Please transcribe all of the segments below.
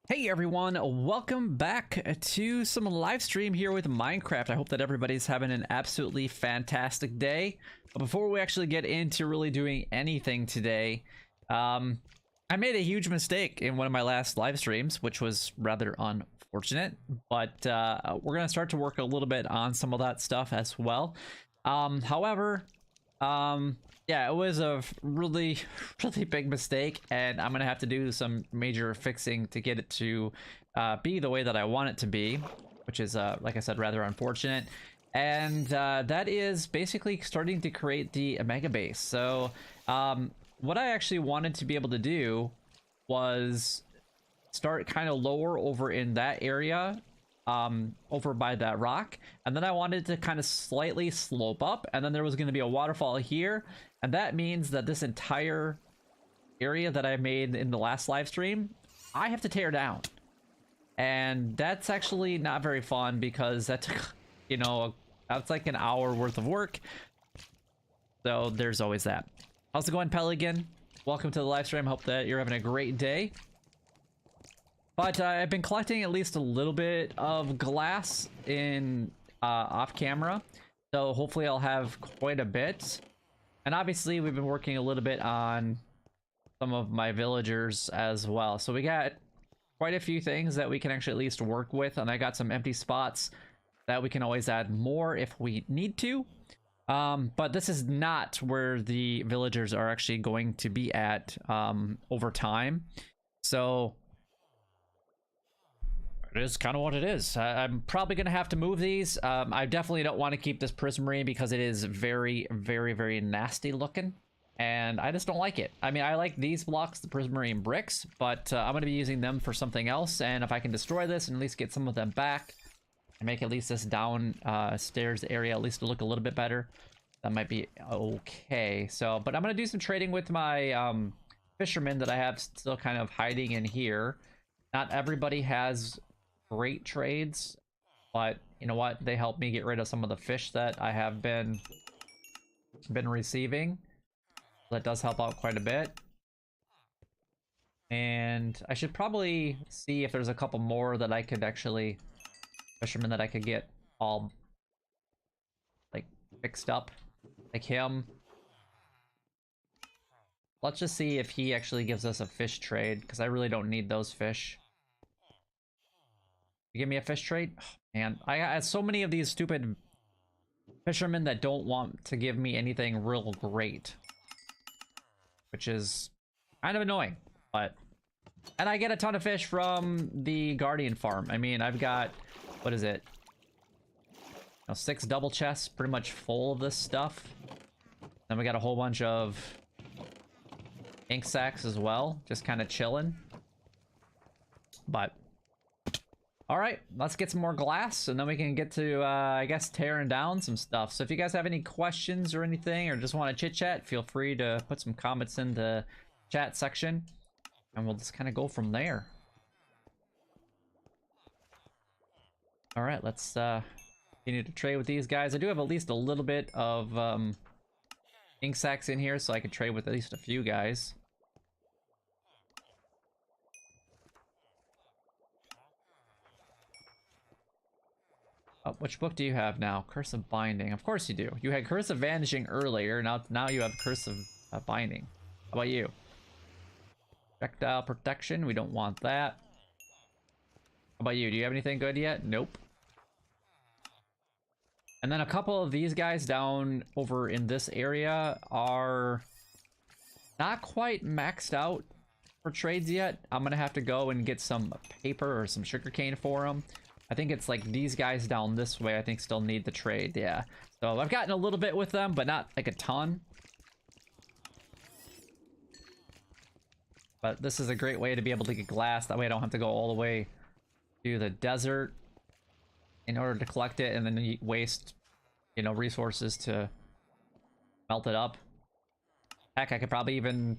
Hey everyone, welcome back to some live stream here with Minecraft. I hope that everybody's having an absolutely fantastic day. But before we actually get into really doing anything today, I made a huge mistake in one of my last live streams, which was rather unfortunate. But we're gonna start to work a little bit on some of that stuff as well. However, yeah, it was a really big mistake, and I'm gonna have to do some major fixing to get it to be the way that I want it to be, which is like I said, rather unfortunate. And that is basically starting to create the Omega base. So what I actually wanted to be able to do was start kind of lower over in that area, over by that rock, and then I wanted to kind of slightly slope up, and then there was going to be a waterfall here, and that means that this entire area that I made in the last live stream I have to tear down, and that's actually not very fun because that took, you know, that's like an hour worth of work. So there's always that. How's it going, Pelican? Welcome to the live stream. Hope that you're having a great day. But I've been collecting at least a little bit of glass in off camera, so hopefully I'll have quite a bit. And obviously we've been working a little bit on some of my villagers as well, so we got quite a few things that we can actually at least work with, and I got some empty spots that we can always add more if we need to. But this is not where the villagers are actually going to be at over time, so it is kind of what it is. I'm probably going to have to move these. I definitely don't want to keep this prismarine because it is very nasty looking, and I just don't like it. I mean, I like these blocks, the prismarine bricks, but I'm going to be using them for something else, and if I can destroy this and at least get some of them back and make at least this down stairs area at least look a little bit better, that might be okay. So, but I'm going to do some trading with my fishermen that I have still kind of hiding in here. Not everybody has great trades, but you know what, they help me get rid of some of the fish that I have been receiving. That does help out quite a bit, and I should probably see if there's a couple more that I could actually, fishermen that I could get all like fixed up, like him. Let's just see if he actually gives us a fish trade, because I really don't need those fish. You give me a fish trade? Oh, man, I got so many of these stupid fishermen that don't want to give me anything real great, which is kind of annoying. But, and I get a ton of fish from the Guardian farm. I mean, I've got, what is it? 6 double chests, pretty much full of this stuff. Then we got a whole bunch of ink sacks as well, just kind of chilling. But all right, let's get some more glass, and then we can get to I guess tearing down some stuff. So if you guys have any questions or anything, or just want to chit chat, feel free to put some comments in the chat section, and we'll just kind of go from there. All right, let's continue to trade with these guys. I do have at least a little bit of ink sacks in here, so I could trade with at least a few guys. Oh, which book do you have now? Curse of Binding. Of course you do. You had Curse of Vanishing earlier. Now you have Curse of Binding. How about you? Projectile Protection. We don't want that. How about you? Do you have anything good yet? Nope. And then a couple of these guys down over in this area are not quite maxed out for trades yet. I'm gonna have to go and get some paper or some sugarcane for them. I think it's like these guys down this way I think still need the trade. Yeah, so I've gotten a little bit with them, but not like a ton. But this is a great way to be able to get glass. That way I don't have to go all the way to the desert in order to collect it and then waste, you know, resources to melt it up. Heck, I could probably even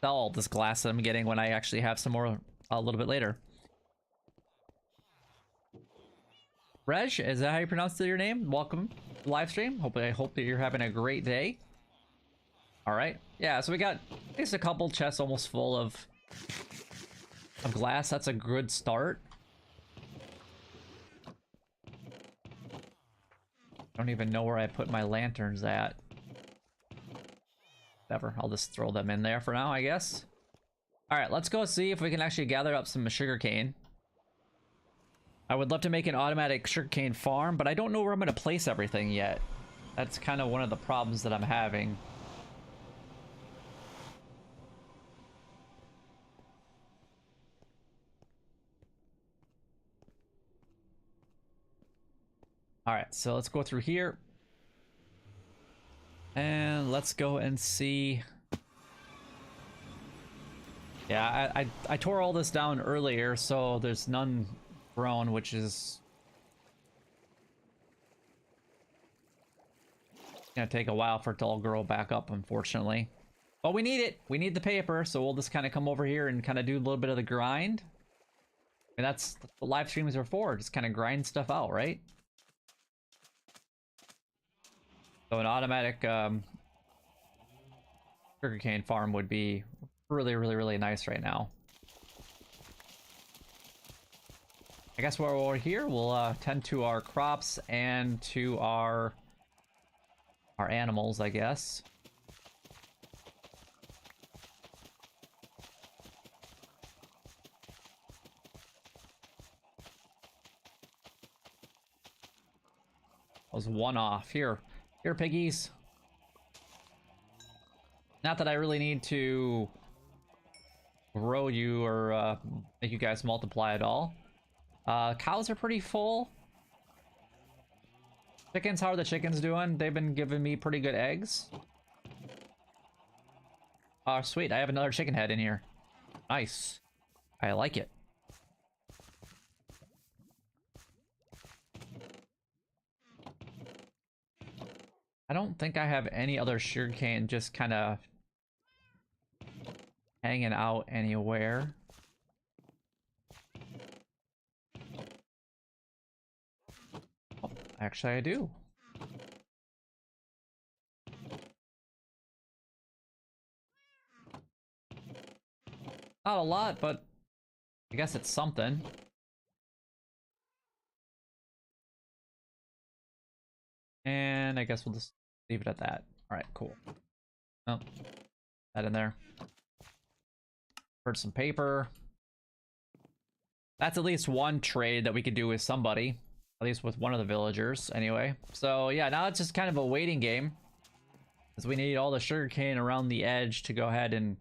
sell all this glass that I'm getting when I actually have some more a little bit later. Reg, is that how you pronounce your name? Welcome to the live stream. I hope that you're having a great day. All right, yeah, so we got at least a couple chests almost full of of glass. That's a good start. I don't even know where I put my lanterns at. Whatever, I'll just throw them in there for now, I guess. Alright, let's go see if we can actually gather up some sugarcane. I would love to make an automatic sugarcane farm, but I don't know where I'm going to place everything yet. That's kind of one of the problems that I'm having. Alright, so let's go through here. And let's go and see. Yeah, I tore all this down earlier, so there's none grown, which is gonna take a while for it to all grow back up, unfortunately. But we need it. We need the paper, so we'll just kind of come over here and kind of do a little bit of the grind. And that's what live streams are for, just kind of grind stuff out, right? So an automatic sugarcane farm would be really nice right now. I guess while we're here, we'll tend to our crops and to our animals, I guess. That was one off. Here, piggies. Not that I really need to grow you or make you guys multiply at all. Cows are pretty full. Chickens, how are the chickens doing? They've been giving me pretty good eggs. Oh, sweet. I have another chicken head in here. Nice. I like it. I don't think I have any other sugarcane just kind of hanging out anywhere. Oh, actually, I do. Not a lot, but I guess it's something. And I guess we'll just leave it at that. All right, cool. Oh, that in there. Heard some paper. That's at least one trade that we could do with somebody. At least with one of the villagers, anyway. So yeah, now it's just kind of a waiting game. Because we need all the sugarcane around the edge to go ahead and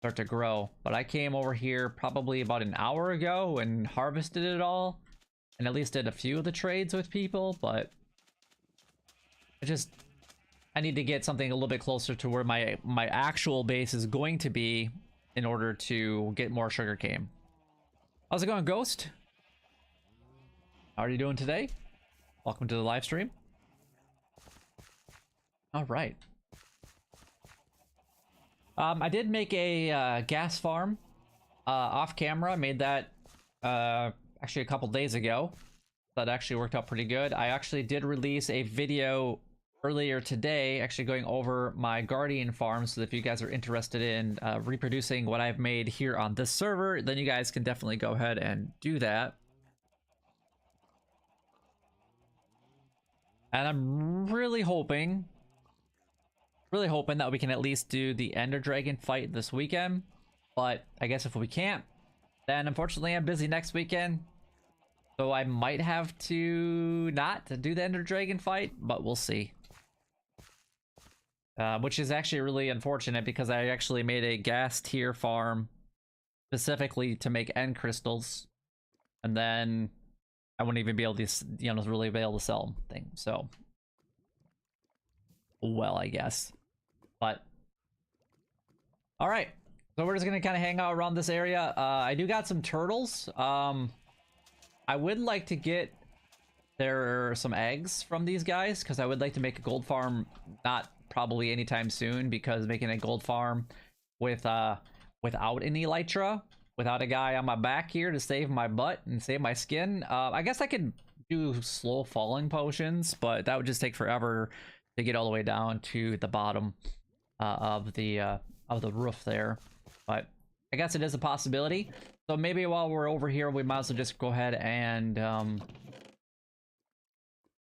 start to grow. But I came over here probably about an hour ago and harvested it all. And at least did a few of the trades with people, but I need to get something a little bit closer to where my actual base is going to be in order to get more sugarcane. How's it going, Ghost? How are you doing today? Welcome to the live stream. All right. I did make a gas farm off camera. I made that actually a couple days ago. That actually worked out pretty good. I actually did release a video earlier today actually going over my guardian farm, so if you guys are interested in reproducing what I've made here on this server, then you guys can definitely go ahead and do that. And I'm really hoping that we can at least do the Ender Dragon fight this weekend, but I guess if we can't, then unfortunately I'm busy next weekend, so I might have to not do the Ender Dragon fight, but we'll see. Which is actually really unfortunate because I actually made a gas tier farm specifically to make end crystals, and then I wouldn't even be able to, you know, really be able to sell things. So, well, I guess. But all right, so we're just gonna kind of hang out around this area. I do got some turtles. I would like to get some eggs from these guys because I would like to make a gold farm, not probably anytime soon, because making a gold farm with without an elytra, without a guy on my back here to save my butt and save my skin, I guess I could do slow falling potions, but that would just take forever to get all the way down to the bottom of the roof there. But I guess it is a possibility. So maybe while we're over here, we might as well just go ahead and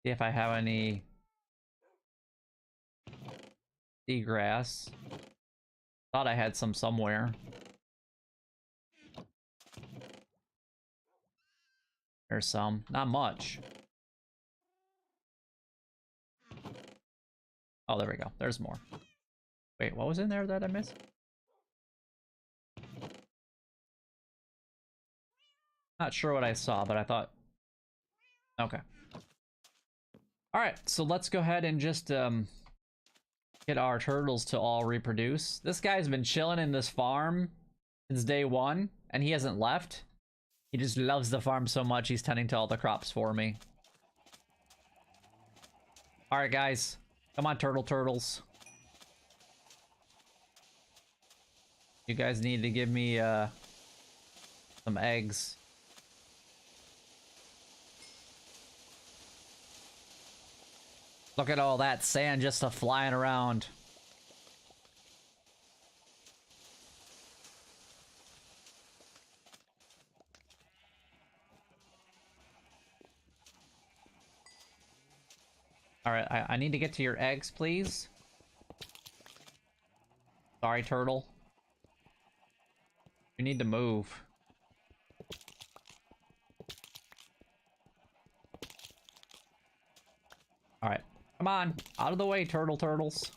see if I have any seagrass. Thought I had some somewhere. There's some. Not much. Oh, there we go. There's more. Wait, what was in there that I missed? Not sure what I saw, but I thought... Okay. Alright, so let's go ahead and just get our turtles to all reproduce. This guy's been chilling in this farm since day one, and he hasn't left. He just loves the farm so much, he's tending to all the crops for me. Alright, guys. Come on, turtles. You guys need to give me some eggs. Look at all that sand just flying around. Alright, I need to get to your eggs, please. Sorry, turtle. You need to move. Alright. Come on. Out of the way, turtles.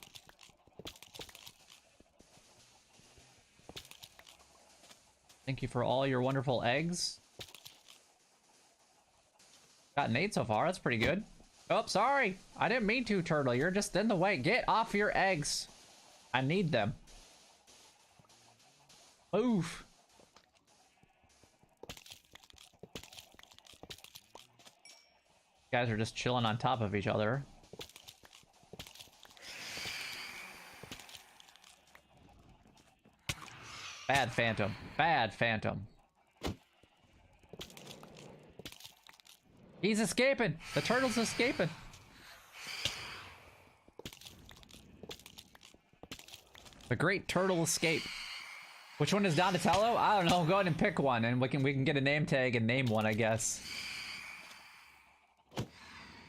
Thank you for all your wonderful eggs. Got an 8 so far. That's pretty good. Oh, sorry. I didn't mean to, turtle. You're just in the way. Get off your eggs. I need them. Move. You guys are just chilling on top of each other. Bad Phantom. Bad Phantom. He's escaping. The turtle's escaping. The great turtle escape. Which one is Donatello? I don't know. Go ahead and pick one, and we can get a name tag and name one, I guess.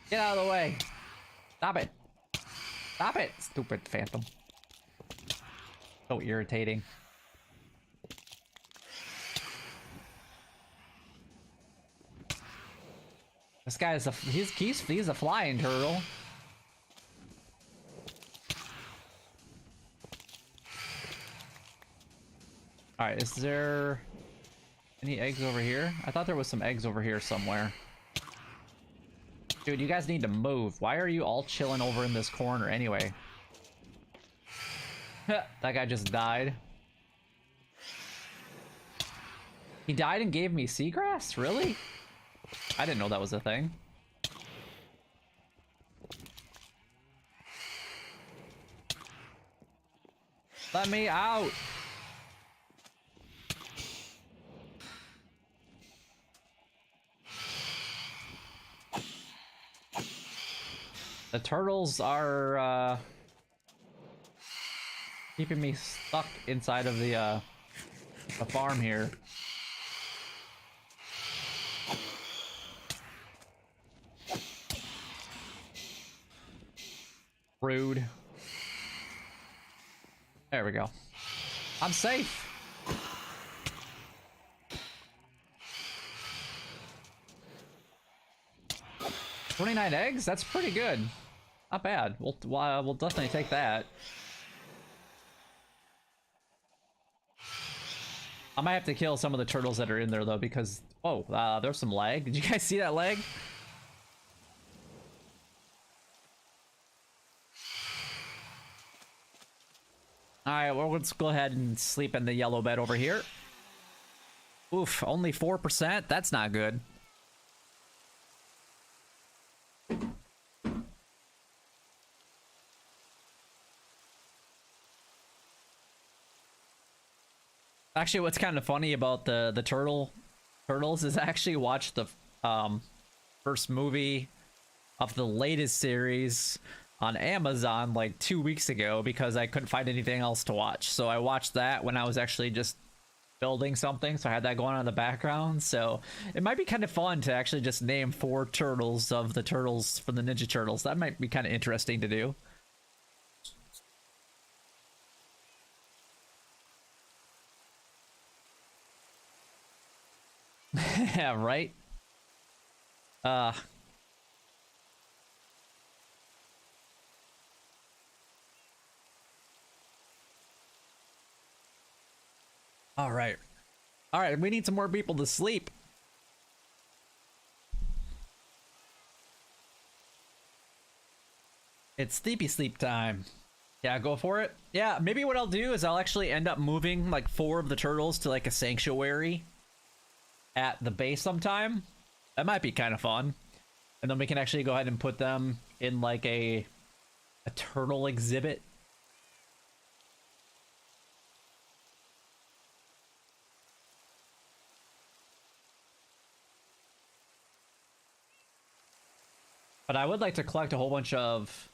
Get out of the way. Stop it. Stop it, stupid Phantom. So irritating. This guy is he's a flying turtle. Alright, is there any eggs over here? I thought there was some eggs over here somewhere. Dude, you guys need to move. Why are you all chilling over in this corner anyway? That guy just died. He died and gave me seagrass? Really? I didn't know that was a thing. Let me out! The turtles are keeping me stuck inside of the farm here. Rude. There we go. I'm safe. $29 eggs? That's pretty good. Not bad. We'll definitely take that. I might have to kill some of the turtles that are in there though, because there's some lag. Did you guys see that lag? Alright, well, let's go ahead and sleep in the yellow bed over here. Oof, only 4%? That's not good. Actually, what's kind of funny about the turtles is I actually watched the first movie of the latest series on Amazon like 2 weeks ago because I couldn't find anything else to watch. So I watched that when I was actually just building something, so I had that going on in the background. So it might be kind of fun to actually just name 4 turtles of the turtles from the Ninja Turtles. That might be kind of interesting to do. Yeah, right? All right. All right, we need some more people to sleep. It's sleepy sleep time. Yeah, go for it. Yeah, maybe what I'll do is I'll actually end up moving like 4 of the turtles to like a sanctuary at the base sometime. That might be kind of fun. And then we can actually go ahead and put them in like a turtle exhibit. But I would like to collect a whole bunch of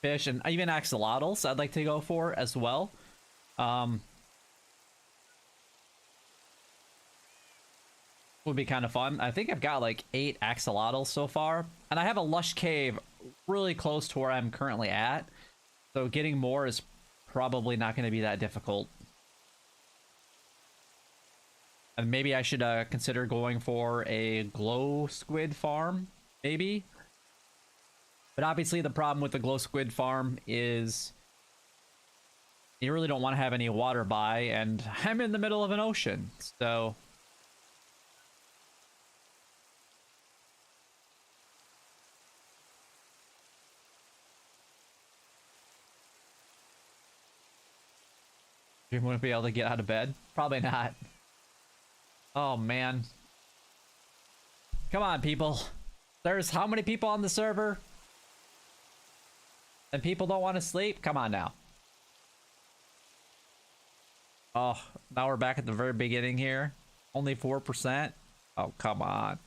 fish and even axolotls I'd like to go for as well. Would be kind of fun. I think I've got like 8 axolotls so far, and I have a lush cave really close to where I'm currently at, so getting more is probably not going to be that difficult. And maybe I should consider going for a glow squid farm, maybe. But obviously the problem with the glow squid farm is you really don't want to have any water by, and I'm in the middle of an ocean, so... You wouldn't be able to get out of bed? Probably not. Oh, man. Come on, people. There's how many people on the server? And people don't want to sleep? Come on now. Oh, now we're back at the very beginning here. Only 4%? Oh, come on.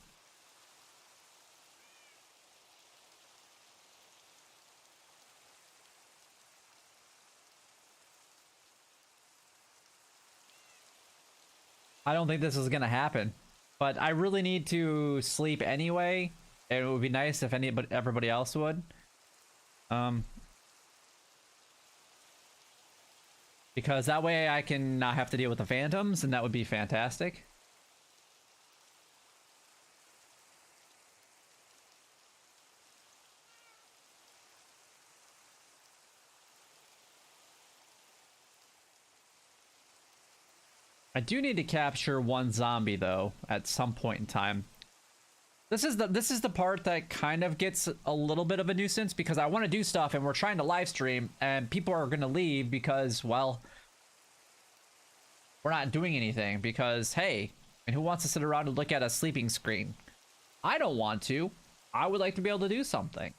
I don't think this is gonna happen, but I really need to sleep anyway, and it would be nice if everybody else would. Because that way I can not have to deal with the phantoms, and that would be fantastic. I do need to capture 1 zombie though at some point in time. This is the part that kind of gets a little bit of a nuisance, because I want to do stuff and we're trying to live stream and people are going to leave because, well, we're not doing anything because, hey, and who wants to sit around and look at a sleeping screen? I don't want to. I would like to be able to do something.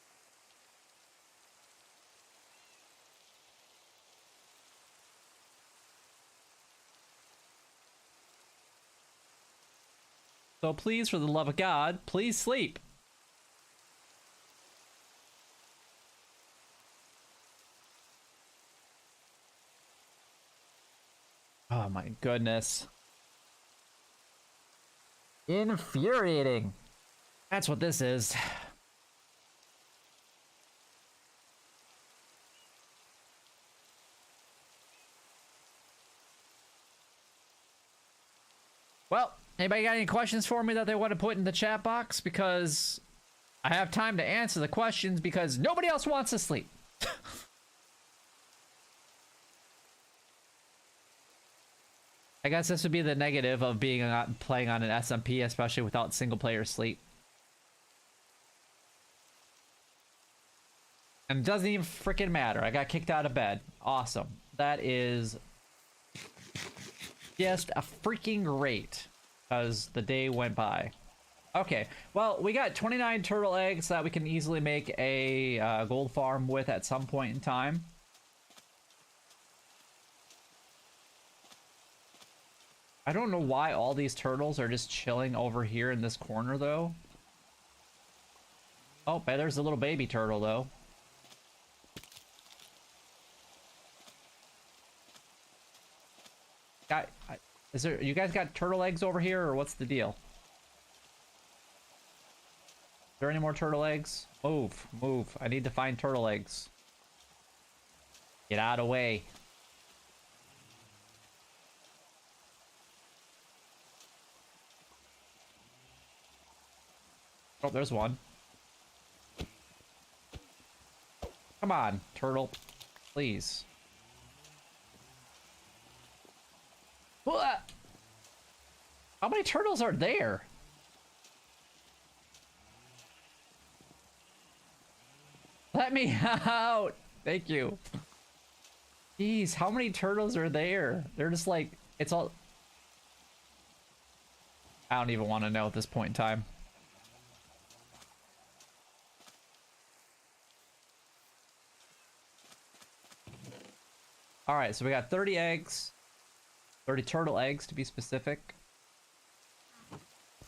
So please, for the love of God, please sleep. Oh my goodness. Infuriating. That's what this is. Well, anybody got any questions for me that they want to put in the chat box? Because I have time to answer the questions because nobody else wants to sleep. I guess this would be the negative of being playing on an SMP, especially without single player sleep. And it doesn't even freaking matter. I got kicked out of bed. Awesome. That is just a freaking great, because the day went by. Okay, well, we got 29 turtle eggs that we can easily make a gold farm with at some point in time. I don't know why all these turtles are just chilling over here in this corner, though. Oh, there's a little baby turtle, though. Is there, you guys got turtle eggs over here, or what's the deal? Is there any more turtle eggs? Move, move. I need to find turtle eggs. Get out of the way. Oh, there's one. Come on, turtle. Please. What? How many turtles are there? Let me out! Thank you. Jeez, how many turtles are there? They're just like, it's all... I don't even want to know at this point in time. Alright, so we got 30 eggs. 30 turtle eggs, to be specific.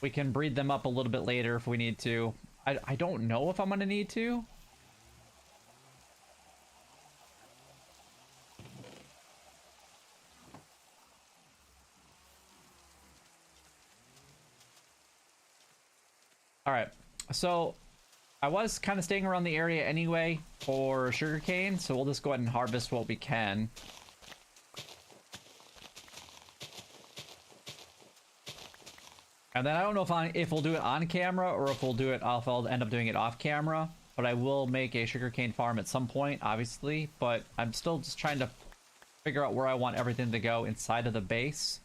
We can breed them up a little bit later if we need to. I don't know if I'm gonna need to. Alright, so I was kind of staying around the area anyway for sugarcane, so we'll just go ahead and harvest what we can. And then I don't know if we'll do it on camera or if if I'll end up doing it off camera. But I will make a sugarcane farm at some point, obviously. But I'm still just trying to figure out where I want everything to go inside of the base.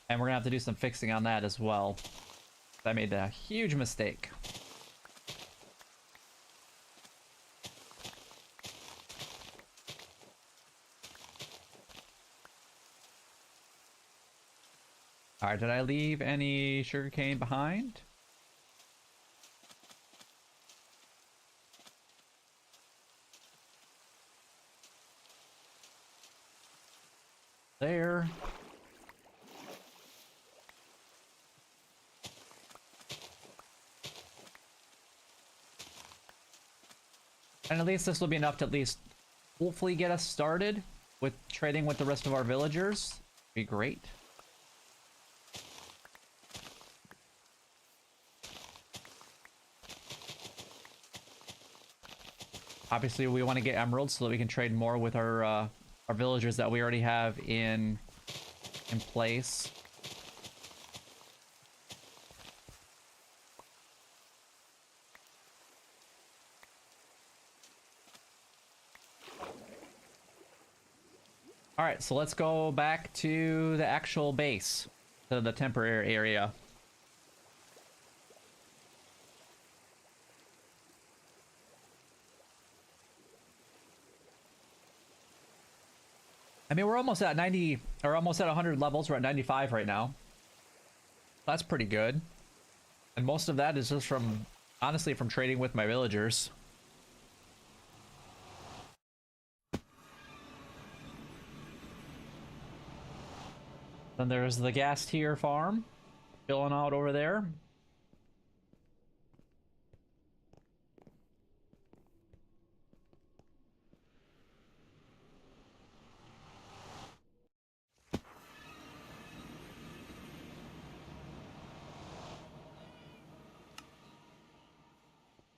And we're gonna have to do some fixing on that as well. I made a huge mistake. Alright, did I leave any sugarcane behind? There. And at least this will be enough to at least hopefully get us started with trading with the rest of our villagers. Be great. Obviously, we want to get emeralds so that we can trade more with our villagers that we already have in place. All right, so let's go back to the actual base, to the temporary area. I mean, we're almost at 90, or almost at 100 levels. We're at 95 right now. That's pretty good. And most of that is just from, honestly, from trading with my villagers. Then there's the gas tier farm, filling out over there.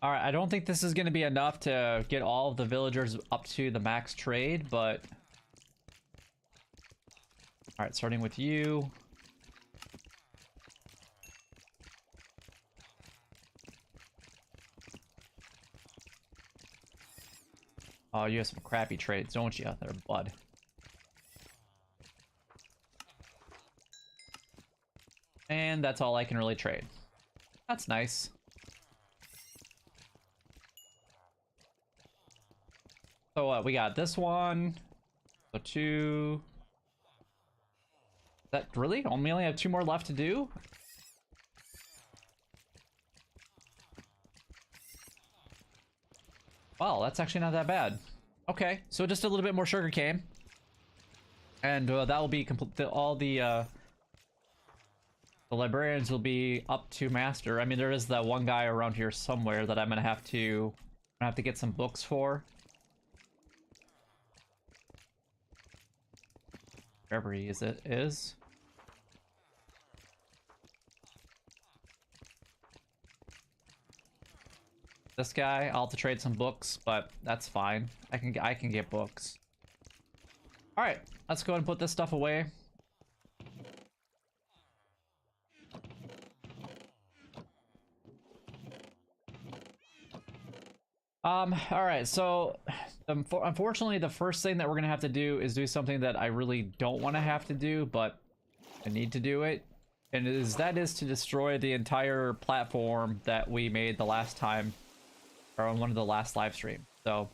Alright, I don't think this is going to be enough to get all of the villagers up to the max trade, but... Alright, starting with you. Oh, you have some crappy trades, don't you, there, bud? And that's all I can really trade. That's nice. So what, we got this one, so two. That really? We only have two more left to do? Wow, that's actually not that bad. Okay, so just a little bit more sugarcane. And that will be complete. All the librarians will be up to master. I mean, there is that one guy around here somewhere that I'm gonna have to get some books for. Wherever he is. This guy, I'll have to trade some books, but that's fine. I can get books. All right, let's go ahead and put this stuff away. All right, so unfortunately, the first thing that we're gonna have to do is do something that I really don't want to have to do, but I need to do it, and that is to destroy the entire platform that we made the last time, or on one of the last live streams. So,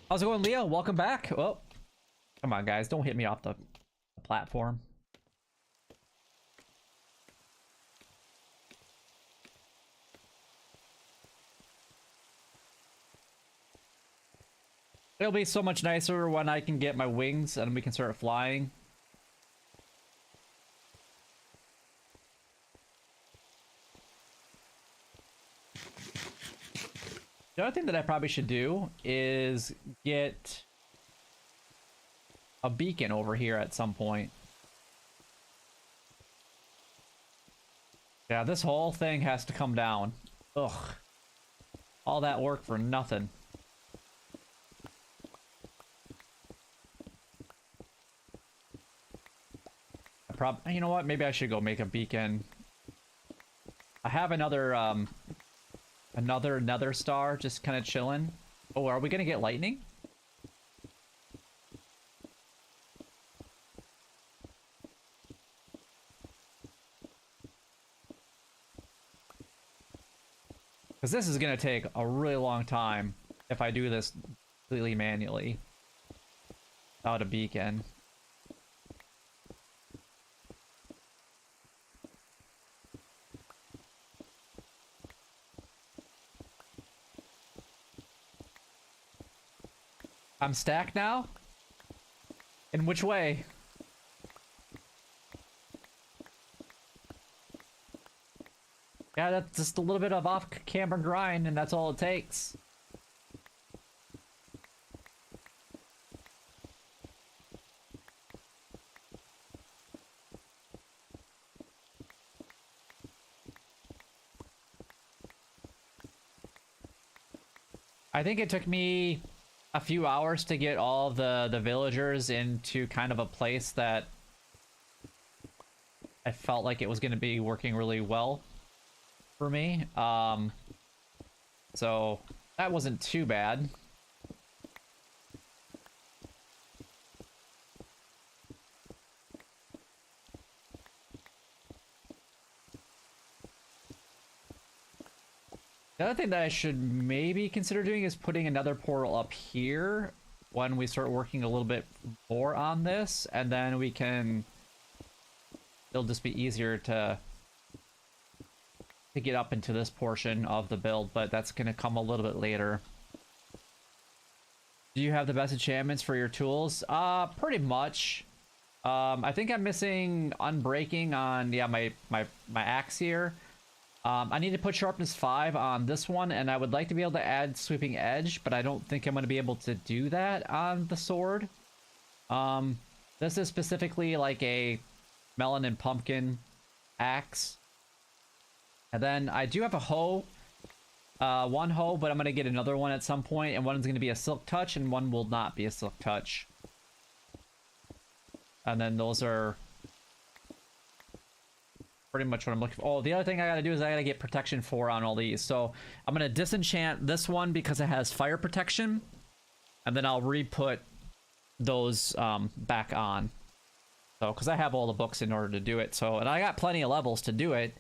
how's it going, Leo? Welcome back. Oh, come on, guys, don't hit me off the platform. It'll be so much nicer when I can get my wings and we can start flying. The other thing that I probably should do is get a beacon over here at some point. Yeah, this whole thing has to come down. Ugh. All that work for nothing. You know what? Maybe I should go make a beacon. I have another nether star just kind of chilling. Oh, are we gonna get lightning? Because this is gonna take a really long time if I do this completely manually without a beacon. I'm stacked now? In which way? Yeah, that's just a little bit of off-camera grind, and that's all it takes. I think it took me a few hours to get all the villagers into kind of a place that I felt like it was going to be working really well for me. So that wasn't too bad. The other thing that I should maybe consider doing is putting another portal up here when we start working a little bit more on this, and then we can... It'll just be easier to get up into this portion of the build, but that's going to come a little bit later. Do you have the best enchantments for your tools? Pretty much. I think I'm missing Unbreaking on, yeah, my axe here. I need to put Sharpness 5 on this one, and I would like to be able to add Sweeping Edge, but I don't think I'm going to be able to do that on the sword. This is specifically like a melon and pumpkin axe. And then I do have a hoe. One hoe, but I'm going to get another one at some point, and one's going to be a Silk Touch, and one will not be a Silk Touch. And then those are pretty much what I'm looking for. Oh, the other thing I gotta do is I gotta get protection 4 on all these. So I'm gonna disenchant this one because it has fire protection, and then I'll re-put those back on. So, because I have all the books in order to do it. So, and I got plenty of levels to do it.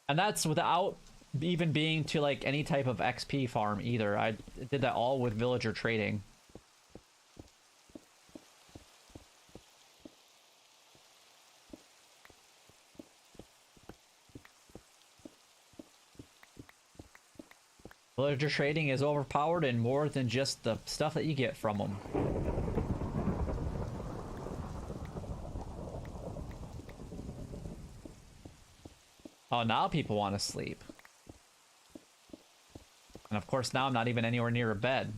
And that's without even being to like any type of XP farm either. I did that all with villager trading. Villager trading is overpowered and more than just the stuff that you get from them. Oh, now people want to sleep. And of course now I'm not even anywhere near a bed.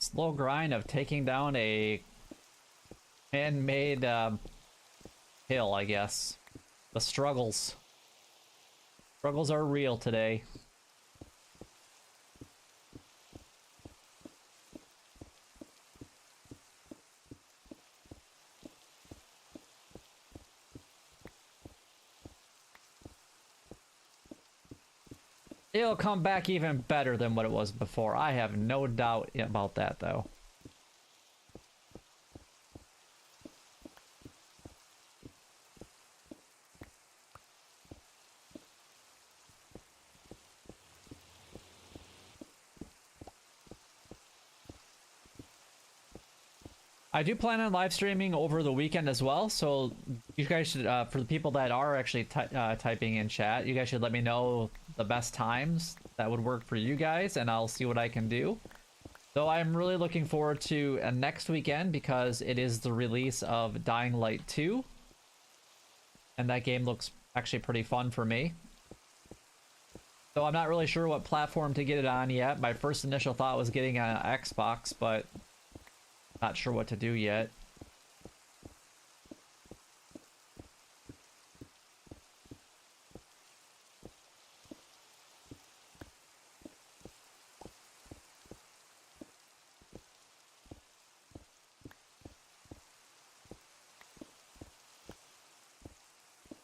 Slow grind of taking down a man-made hill, I guess. The struggles. Struggles are real today. It'll come back even better than what it was before. I have no doubt about that, though. I do plan on live streaming over the weekend as well, so you guys should, for the people that are actually typing in chat, you guys should let me know the best times that would work for you guys, and I'll see what I can do. So I'm really looking forward to next weekend because it is the release of Dying Light 2, and that game looks actually pretty fun for me. So I'm not really sure what platform to get it on yet. My first initial thought was getting an Xbox, but not sure what to do yet.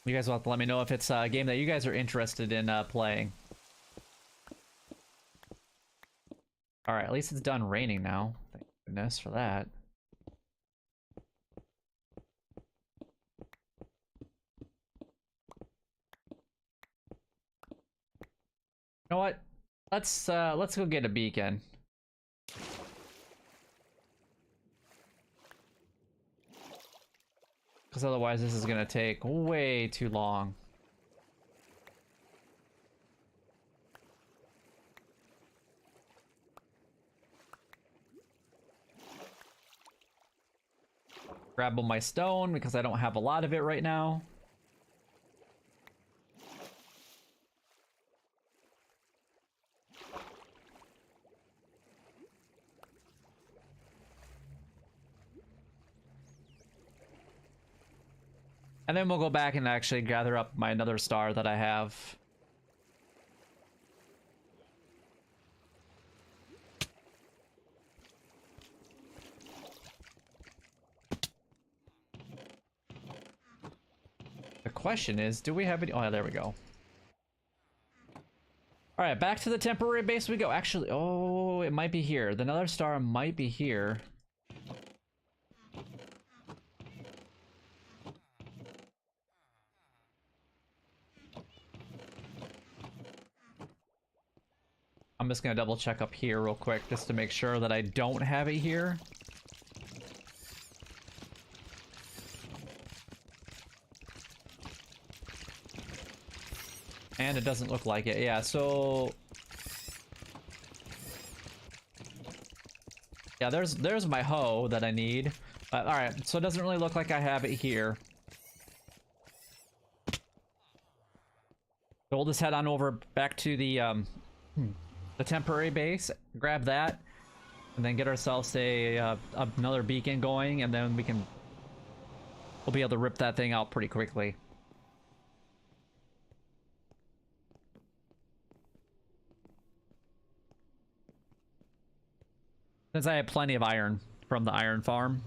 You guys will have to let me know if it's a game that you guys are interested in playing. Alright, at least it's done raining now. Thank goodness for that. You know what? Let's go get a beacon. Because otherwise this is gonna take way too long. Grab all my stone because I don't have a lot of it right now. And then we'll go back and actually gather up my another star that I have. The question is, do we have any? Oh, yeah, there we go. All right, back to the temporary base we go. Actually, oh, it might be here. The another star might be here. I'm just gonna double check up here real quick just to make sure that I don't have it here. And it doesn't look like it. Yeah, so yeah, there's my hoe that I need. All right, so it doesn't really look like I have it here. So we'll just head on over back to the temporary base, grab that, and then get ourselves another beacon going, and then we'll be able to rip that thing out pretty quickly. Since I have plenty of iron from the iron farm.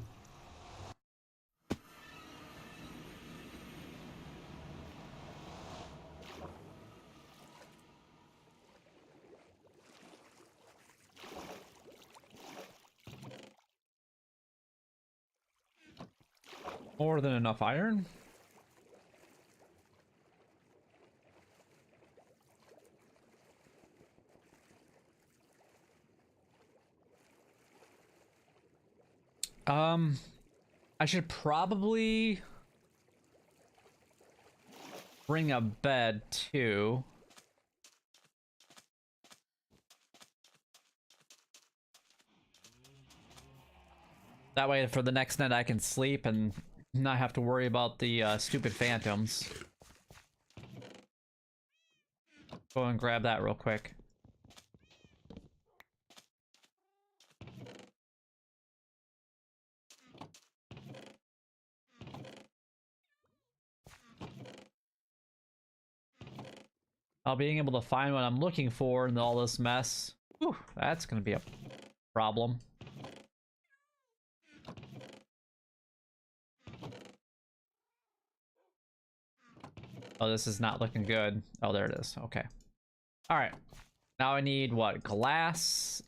More than enough iron. I should probably bring a bed too. That way for the next night I can sleep and not have to worry about the stupid phantoms. Go and grab that real quick. being able to find what I'm looking for in all this mess. Whew, that's gonna be a problem. Oh, this is not looking good. Oh, there it is. Okay. All right. Now I need what? Glass.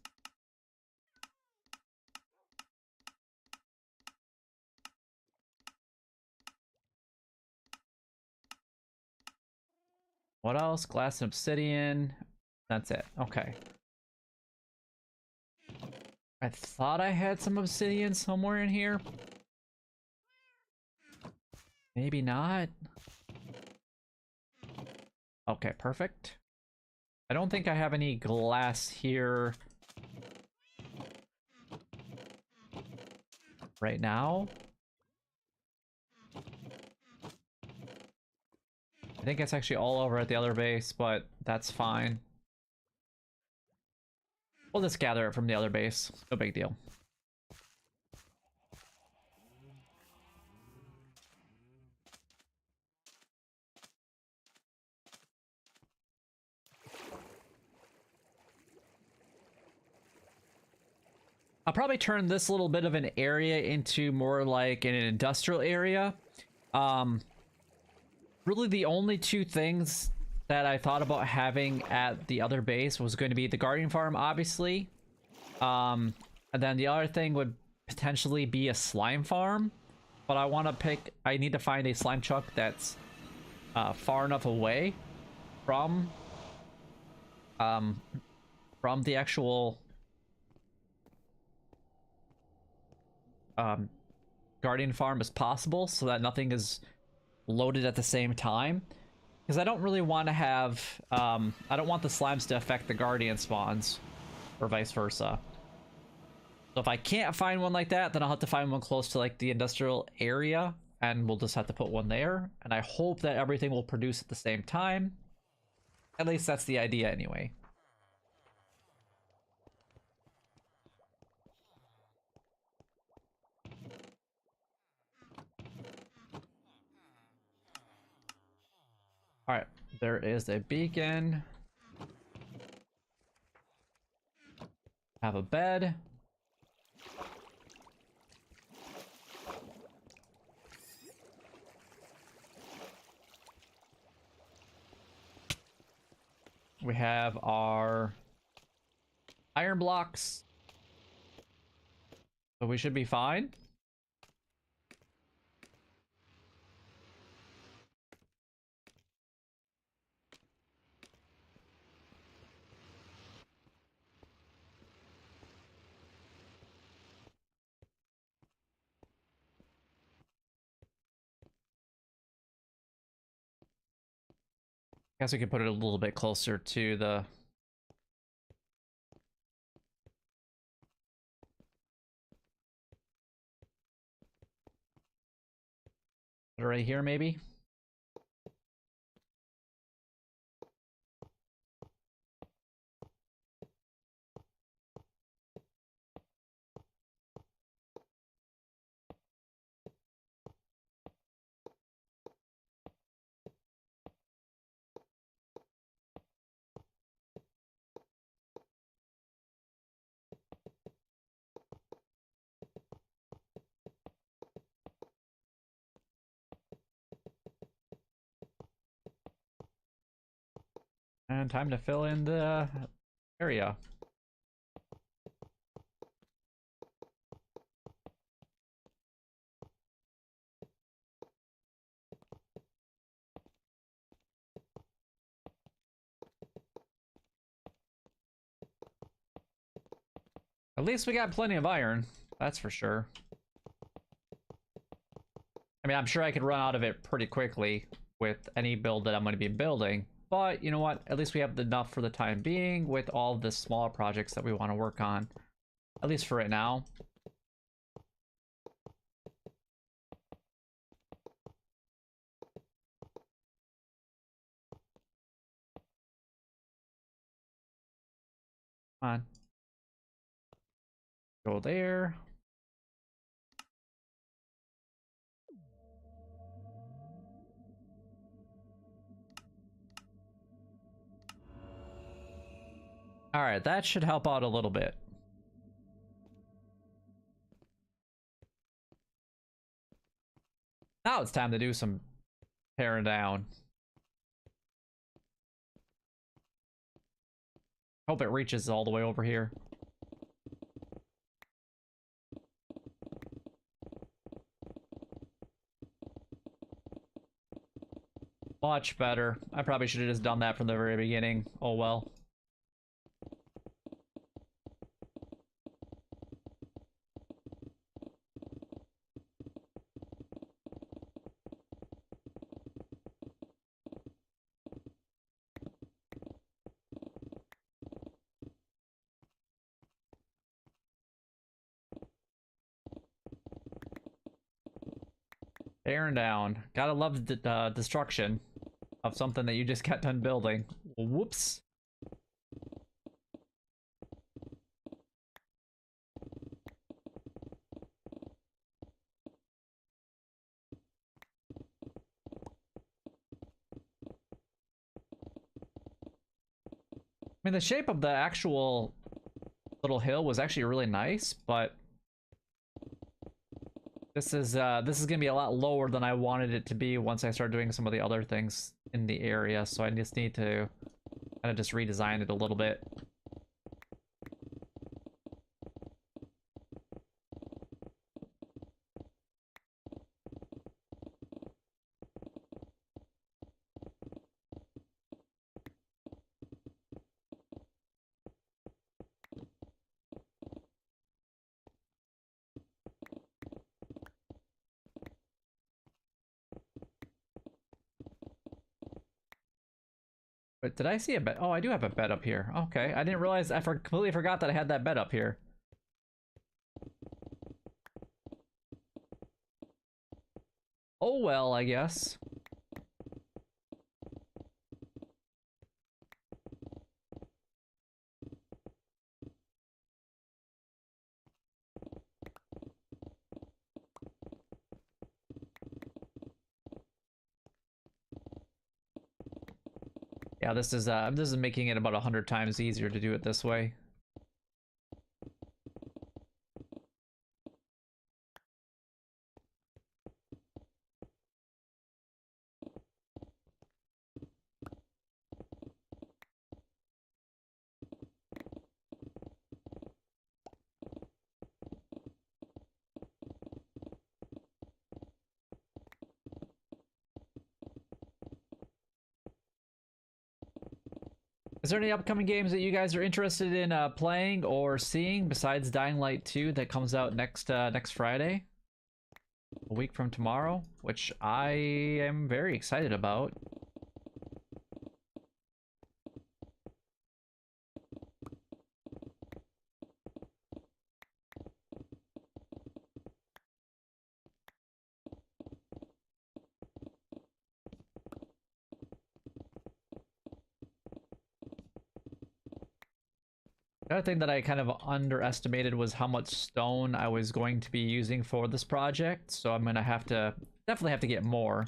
What else? Glass and obsidian. That's it. Okay. I thought I had some obsidian somewhere in here. Maybe not. Okay, perfect. I don't think I have any glass here right now. I think it's actually all over at the other base, but that's fine. We'll just gather it from the other base. No big deal. I'll probably turn this little bit of an area into more like an industrial area. Really the only two things that I thought about having at the other base was going to be the guardian farm, obviously. And then the other thing would potentially be a slime farm. But I need to find a slime chuck that's far enough away from the actual guardian farm as possible, so that nothing is loaded at the same time. Because I don't really want to have I don't want the slimes to affect the guardian spawns or vice versa. So if I can't find one like that, then I'll have to find one close to like the industrial area, and we'll just have to put one there. And I hope that everything will produce at the same time. At least that's the idea anyway. All right, there is a beacon. Have a bed. We have our iron blocks. So we should be fine. Guess we can put it a little bit closer to the... right here, maybe? And time to fill in the area. At least we got plenty of iron, that's for sure. I mean, I'm sure I could run out of it pretty quickly with any build that I'm going to be building. But you know what? At least we have enough for the time being with all the smaller projects that we want to work on. At least for right now. Come on. Go there. All right, that should help out a little bit. Now it's time to do some tearing down. Hope it reaches all the way over here. Much better. I probably should have just done that from the very beginning. Oh well. Tearing down. Gotta love the destruction of something that you just got done building. Whoops. I mean, the shape of the actual little hill was actually really nice, but this is gonna be a lot lower than I wanted it to be once I start doing some of the other things in the area, so I just need to kind of just redesign it a little bit. But did I see a bed? Oh, I do have a bed up here. Okay, I didn't realize, completely forgot that I had that bed up here. Oh well, I guess. Yeah, this is making it about 100 times easier to do it this way. Is there any upcoming games that you guys are interested in playing or seeing besides Dying Light 2 that comes out next Friday? A week from tomorrow, which I am very excited about. The other thing that I kind of underestimated was how much stone I was going to be using for this project, so I'm gonna definitely have to get more.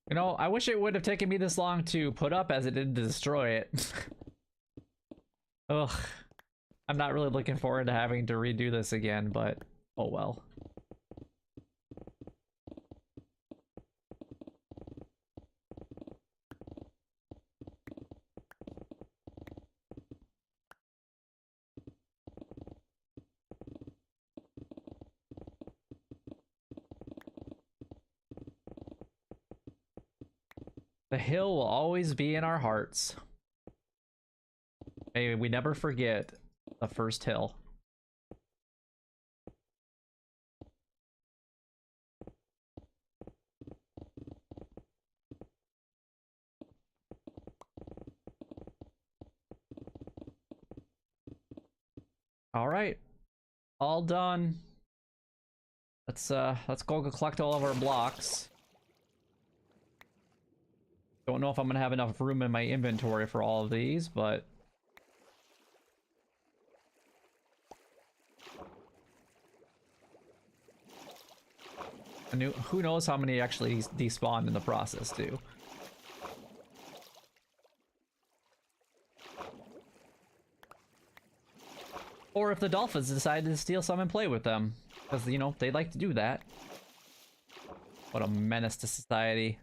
You know, I wish it would have taken me this long to put up as it did to destroy it. Ugh. I'm not really looking forward to having to redo this again, but oh well. The hill will always be in our hearts. May we never forget the first hill. All right, all done. Let's go collect all of our blocks. Don't know if I'm gonna have enough room in my inventory for all of these, but who knows how many actually despawn in the process too. Or if the Dolphins decided to steal some and play with them. Because, you know, they like to do that. What a menace to society.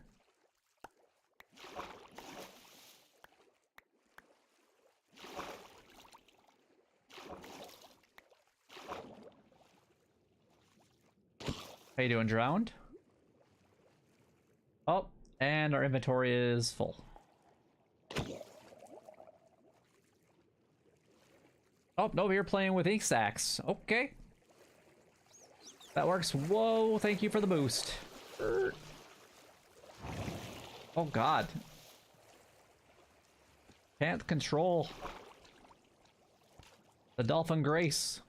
How you doing, Drowned? Oh, and our inventory is full. Oh, no, you're playing with ink sacks. Okay. That works. Whoa, thank you for the boost. Oh, God. Can't control the Dolphin Grace.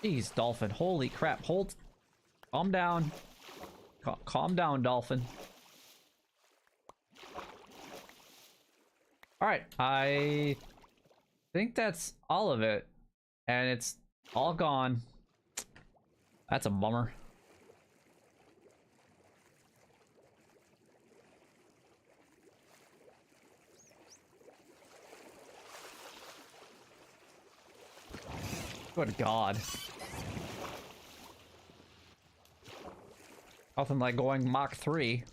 Jeez, Dolphin. Holy crap. Hold. Calm down. Calm down, Dolphin. Alright, I think that's all of it. And it's all gone. That's a bummer. Good God. Nothing like going Mach 3.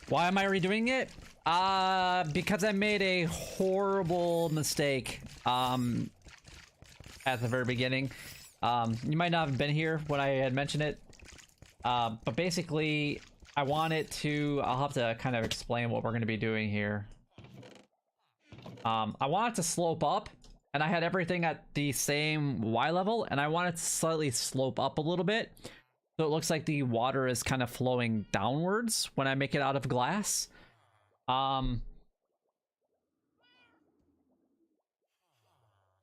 Why am I redoing it? Because I made a horrible mistake at the very beginning. You might not have been here when I had mentioned it. But basically, I want it to... I'll have to kind of explain what we're going to be doing here. I want it to slope up, and I had everything at the same Y level, and I want it to slightly slope up a little bit. So it looks like the water is kind of flowing downwards when I make it out of glass.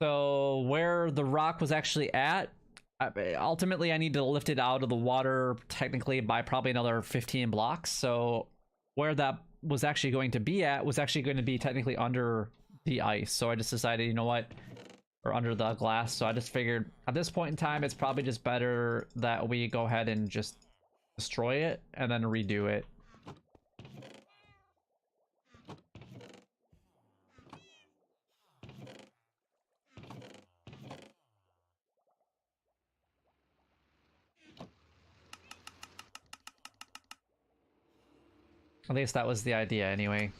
So where the rock was actually at, ultimately I need to lift it out of the water technically by probably another 15 blocks. So where that was actually going to be at was actually going to be technically under the ice. So I just decided, you know what? Or under the glass. So I just figured at this point in time, it's probably just better that we go ahead and just destroy it and then redo it. At least that was the idea anyway.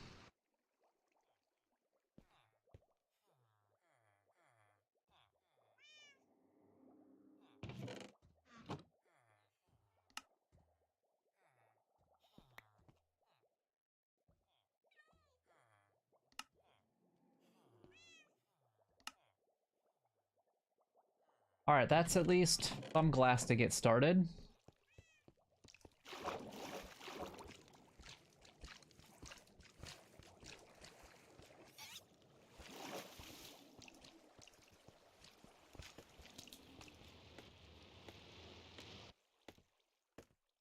Alright, that's at least some glass to get started.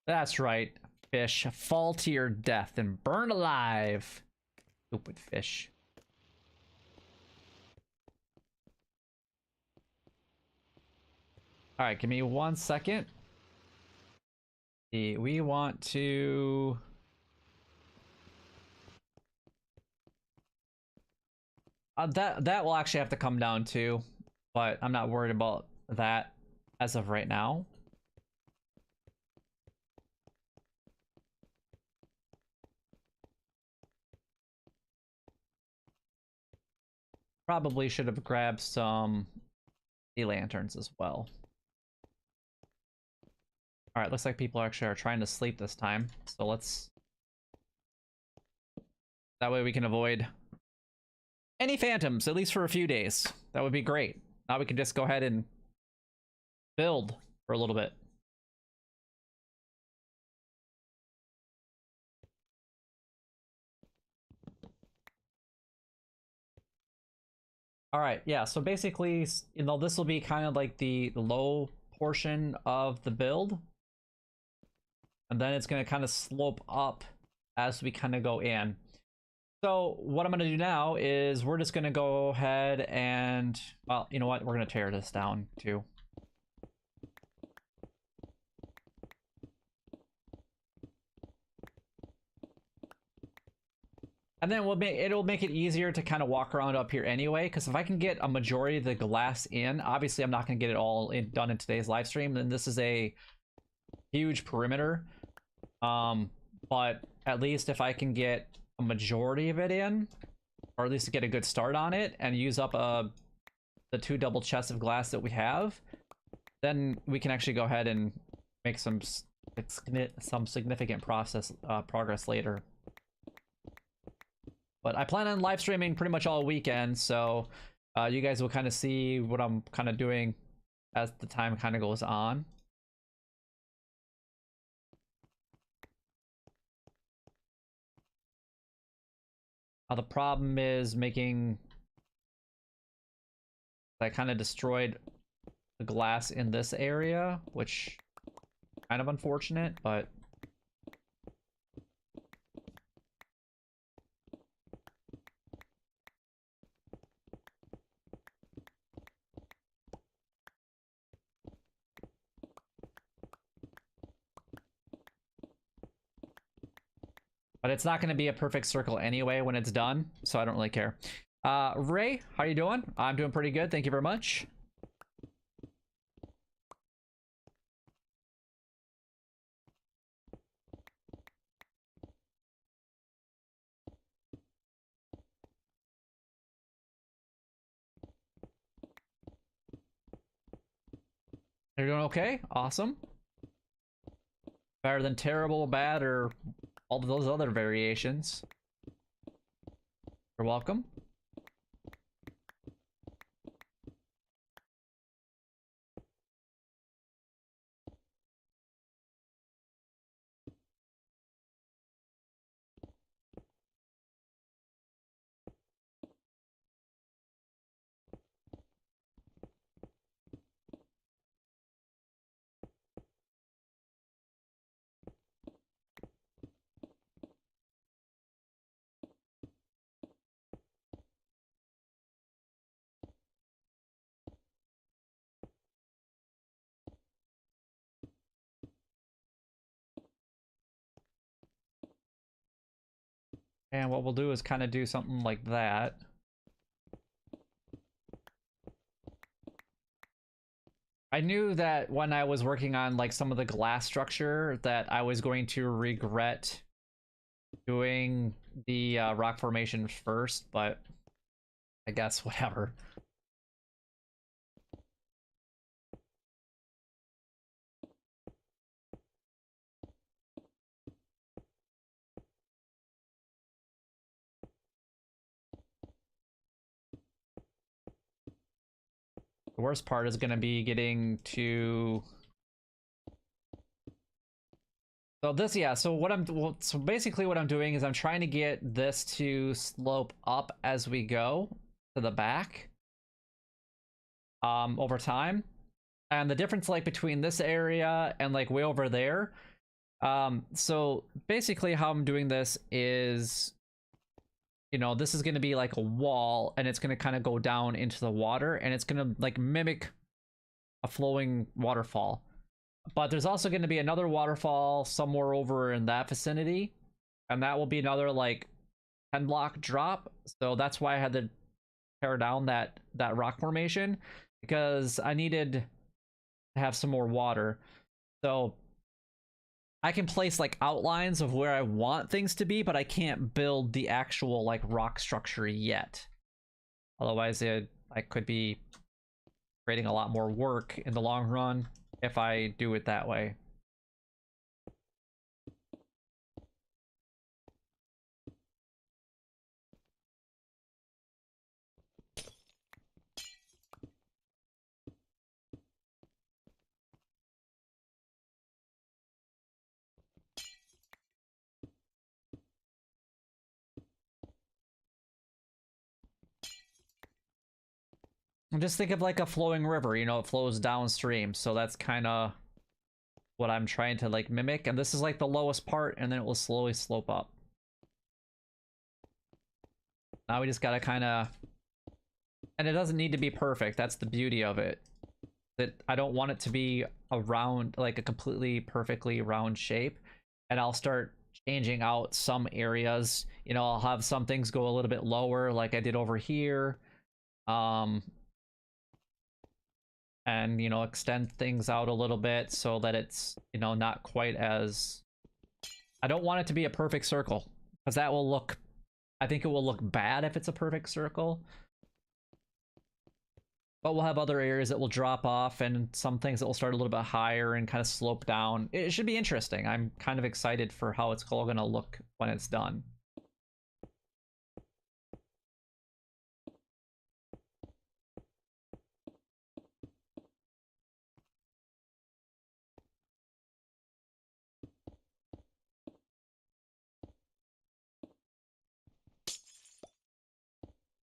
That's right, fish. Fall to your death and burn alive. Stupid fish. Alright, give me 1 second. We want to... that will actually have to come down too, but I'm not worried about that as of right now. Probably should have grabbed some sea lanterns as well. All right, looks like people actually are trying to sleep this time. So let's... That way we can avoid any phantoms, at least for a few days. That would be great. Now we can just go ahead and build for a little bit. All right, yeah, so basically, you know, this will be kind of like the low portion of the build. And then it's going to kind of slope up as we kind of go in. So what I'm going to do now is we're just going to go ahead and, well, you know what? We're going to tear this down too. And then it'll make it easier to kind of walk around up here anyway, because if I can get a majority of the glass in, obviously I'm not going to get it all done in today's live stream, and this is a huge perimeter. But at least if I can get a majority of it in, or at least get a good start on it, and use up the 2 double chests of glass that we have, then we can actually go ahead and make some significant progress later. But I plan on live streaming pretty much all weekend, so you guys will kind of see what I'm kind of doing as the time kind of goes on. The problem is making... I kind of destroyed the glass in this area, which kind of unfortunate, but... But it's not going to be a perfect circle anyway when it's done, so I don't really care. Ray, how you doing? I'm doing pretty good, thank you very much. You're doing okay? Awesome. Better than terrible, bad, or all of those other variations. You're welcome. And what we'll do is kind of do something like that. I knew that when I was working on like some of the glass structure that I was going to regret doing the rock formation first, but I guess whatever. The worst part is going to be getting to... So this, yeah, so what so basically what I'm doing is I'm trying to get this to slope up as we go to the back over time. And the difference like between this area and like way over there. So basically how I'm doing this is, you know, this is going to be like a wall, and it's going to kind of go down into the water, and it's going to like mimic a flowing waterfall. But there's also going to be another waterfall somewhere over in that vicinity, and that will be another like 10 block drop. So that's why I had to tear down that rock formation, because I needed to have some more water. So I can place like outlines of where I want things to be, but I can't build the actual like rock structure yet. Otherwise I could be creating a lot more work in the long run if I do it that way. Just think of like a flowing river, you know, it flows downstream. So that's kind of what I'm trying to like mimic. And this is like the lowest part, and then it will slowly slope up. Now we just gotta kind of, and it doesn't need to be perfect. That's the beauty of it. That I don't want it to be a round, like a completely perfectly round shape. And I'll start changing out some areas. You know, I'll have some things go a little bit lower, like I did over here. And, you know, extend things out a little bit so that it's, you know, not quite as... I don't want it to be a perfect circle, because that will look... I think it will look bad if it's a perfect circle. But we'll have other areas that will drop off, and some things that will start a little bit higher and kind of slope down. It should be interesting. I'm kind of excited for how it's all going to look when it's done.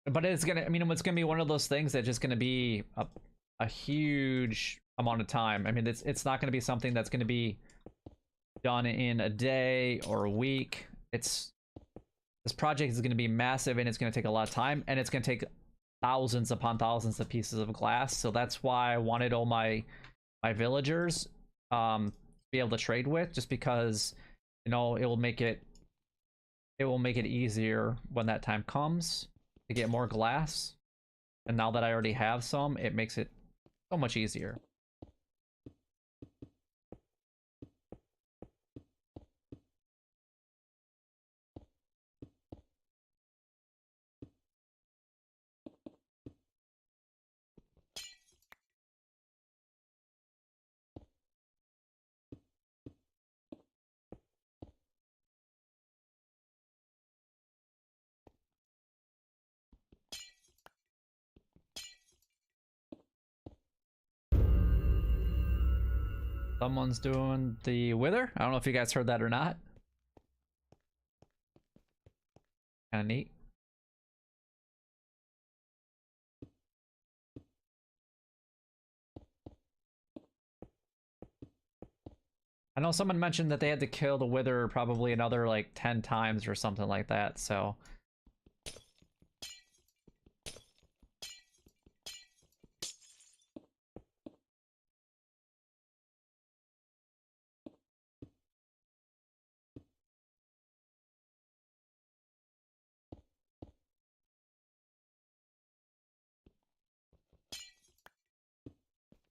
But it's gonna, I mean, it's gonna be one of those things that's just gonna be a huge amount of time. I mean, it's not gonna be something that's gonna be done in a day or a week. This project is gonna be massive, and it's gonna take a lot of time, and it's gonna take thousands upon thousands of pieces of glass. So that's why I wanted all my villagers to be able to trade with, just because, you know, it will make it easier when that time comes to get more glass. And now that I already have some, it makes it so much easier. Someone's doing the wither. I don't know if you guys heard that or not. Kind of neat. I know someone mentioned that they had to kill the wither probably another like 10 times or something like that, so...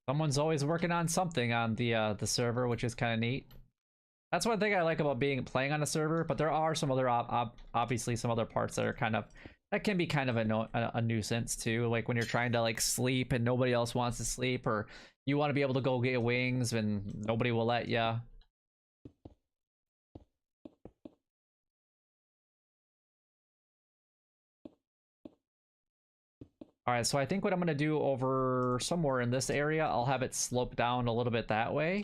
Someone's always working on something on the server, which is kind of neat. That's one thing I like about playing on a server, but there are some other obviously some other parts that are kind of, that can be kind of a nuisance too. Like when you're trying to like sleep and nobody else wants to sleep, or you want to be able to go get wings and nobody will let you. All right, so I think what I'm gonna do over somewhere in this area, I'll have it slope down a little bit that way.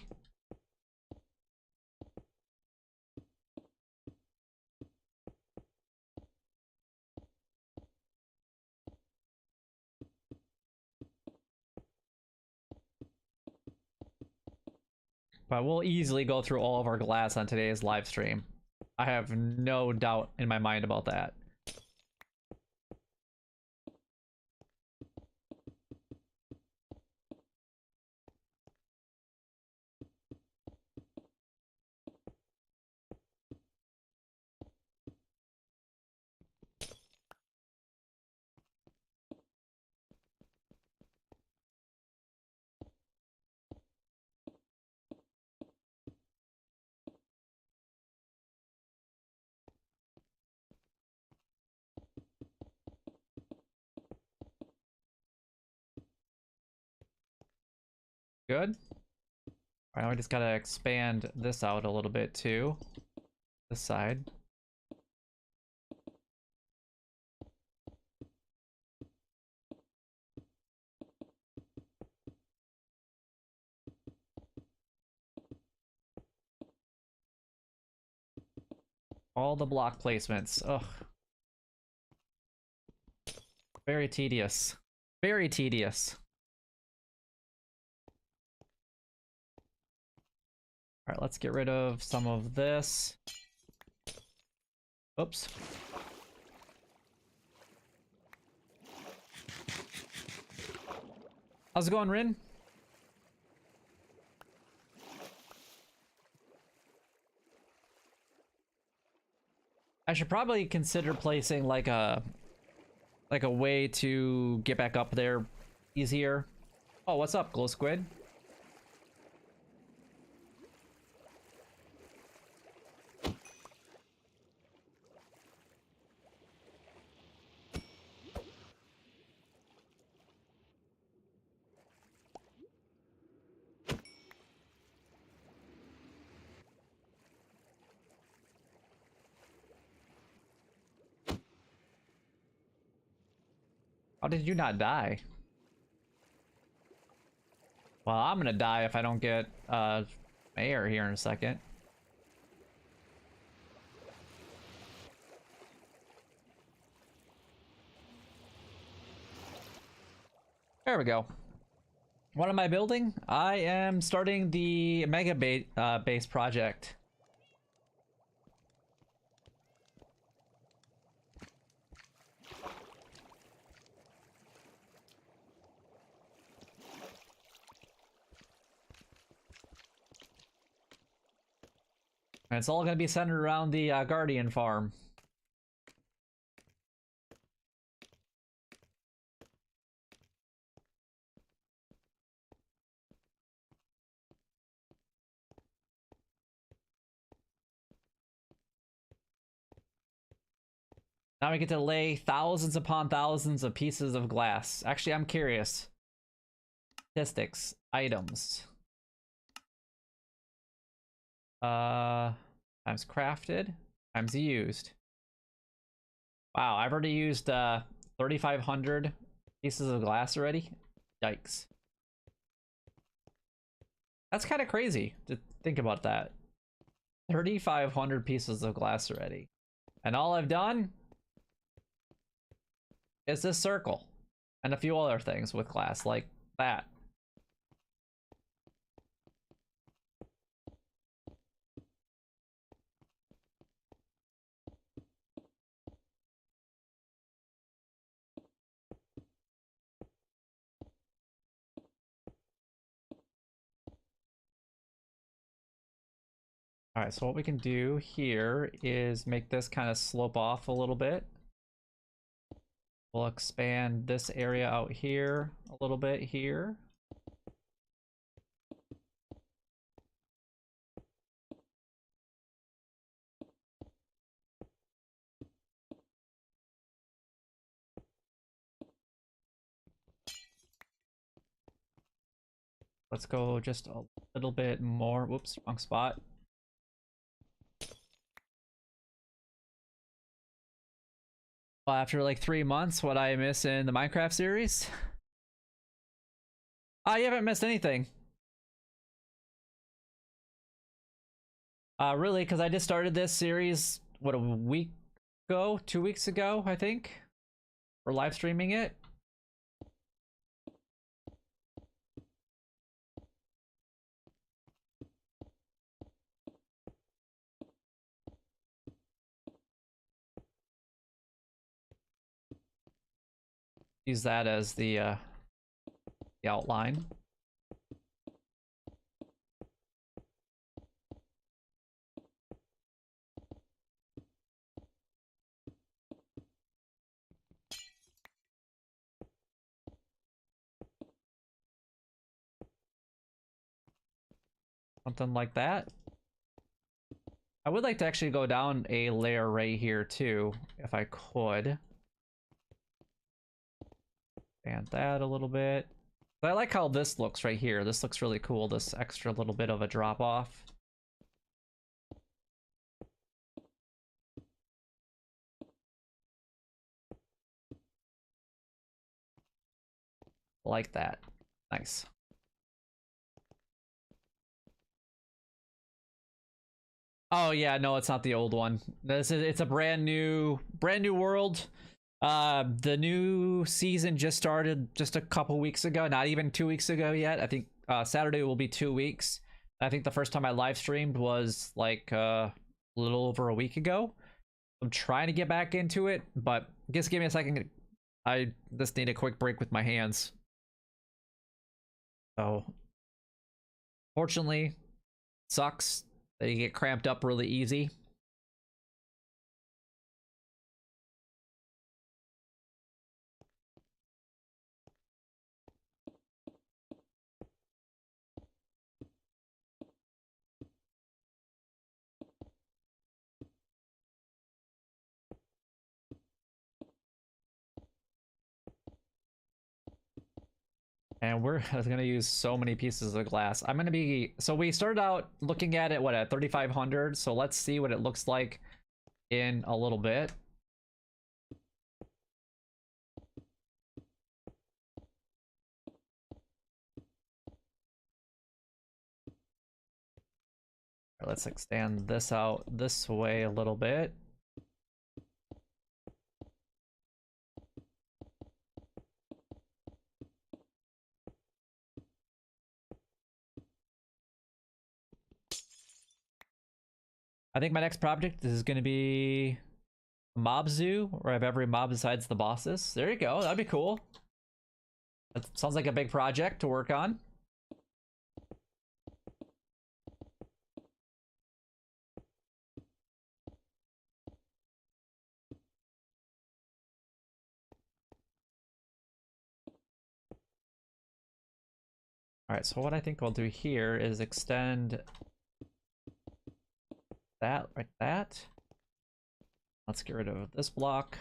But we'll easily go through all of our glass on today's live stream. I have no doubt in my mind about that. Good. All right, we just gotta expand this out a little bit too. This side. All the block placements. Ugh. Very tedious. Very tedious. All right, let's get rid of some of this. Oops. How's it going, Rin? I should probably consider placing like a way to get back up there easier. Oh, what's up, Glow Squid? How did you not die? Well, I'm gonna die if I don't get air here in a second. There we go. What am I building? I am starting the Mega base project. And it's all going to be centered around the Guardian farm. Now we get to lay thousands upon thousands of pieces of glass. Actually, I'm curious. Statistics, items. Times crafted, times used. Wow, I've already used 3,500 pieces of glass already. Yikes. That's kind of crazy to think about that. 3,500 pieces of glass already. And all I've done is this circle and a few other things with glass like that. All right, so what we can do here is make this kind of slope off a little bit. We'll expand this area out here a little bit here. Let's go just a little bit more. Whoops, wrong spot. Well, after like 3 months, what I miss in the Minecraft series? You haven't missed anything. Really, because I just started this series, what, a week ago? 2 weeks ago, I think? We're live streaming it. Use that as the outline. Something like that. I would like to actually go down a layer right here too, if I could. And that a little bit. But I like how this looks right here. This looks really cool, this extra little bit of a drop off. Like that. Nice. Oh yeah, no, it's not the old one. It's a brand new world. The new season just started just a couple weeks ago, not even 2 weeks ago yet. I think Saturday will be 2 weeks. I think the first time I live streamed was like a little over a week ago. I'm trying to get back into it, but just give me a second. I just need a quick break with my hands. So, fortunately, sucks. They get cramped up really easy. And we're gonna use so many pieces of glass. I'm gonna be, so we started out looking at it, what, at 3,500? So let's see what it looks like in a little bit. Let's extend this out this way a little bit. I think my next project is going to be a mob zoo, where I have every mob besides the bosses. There you go. That'd be cool. That sounds like a big project to work on. All right, so what I think we'll do here is extend that like that. Let's get rid of this block.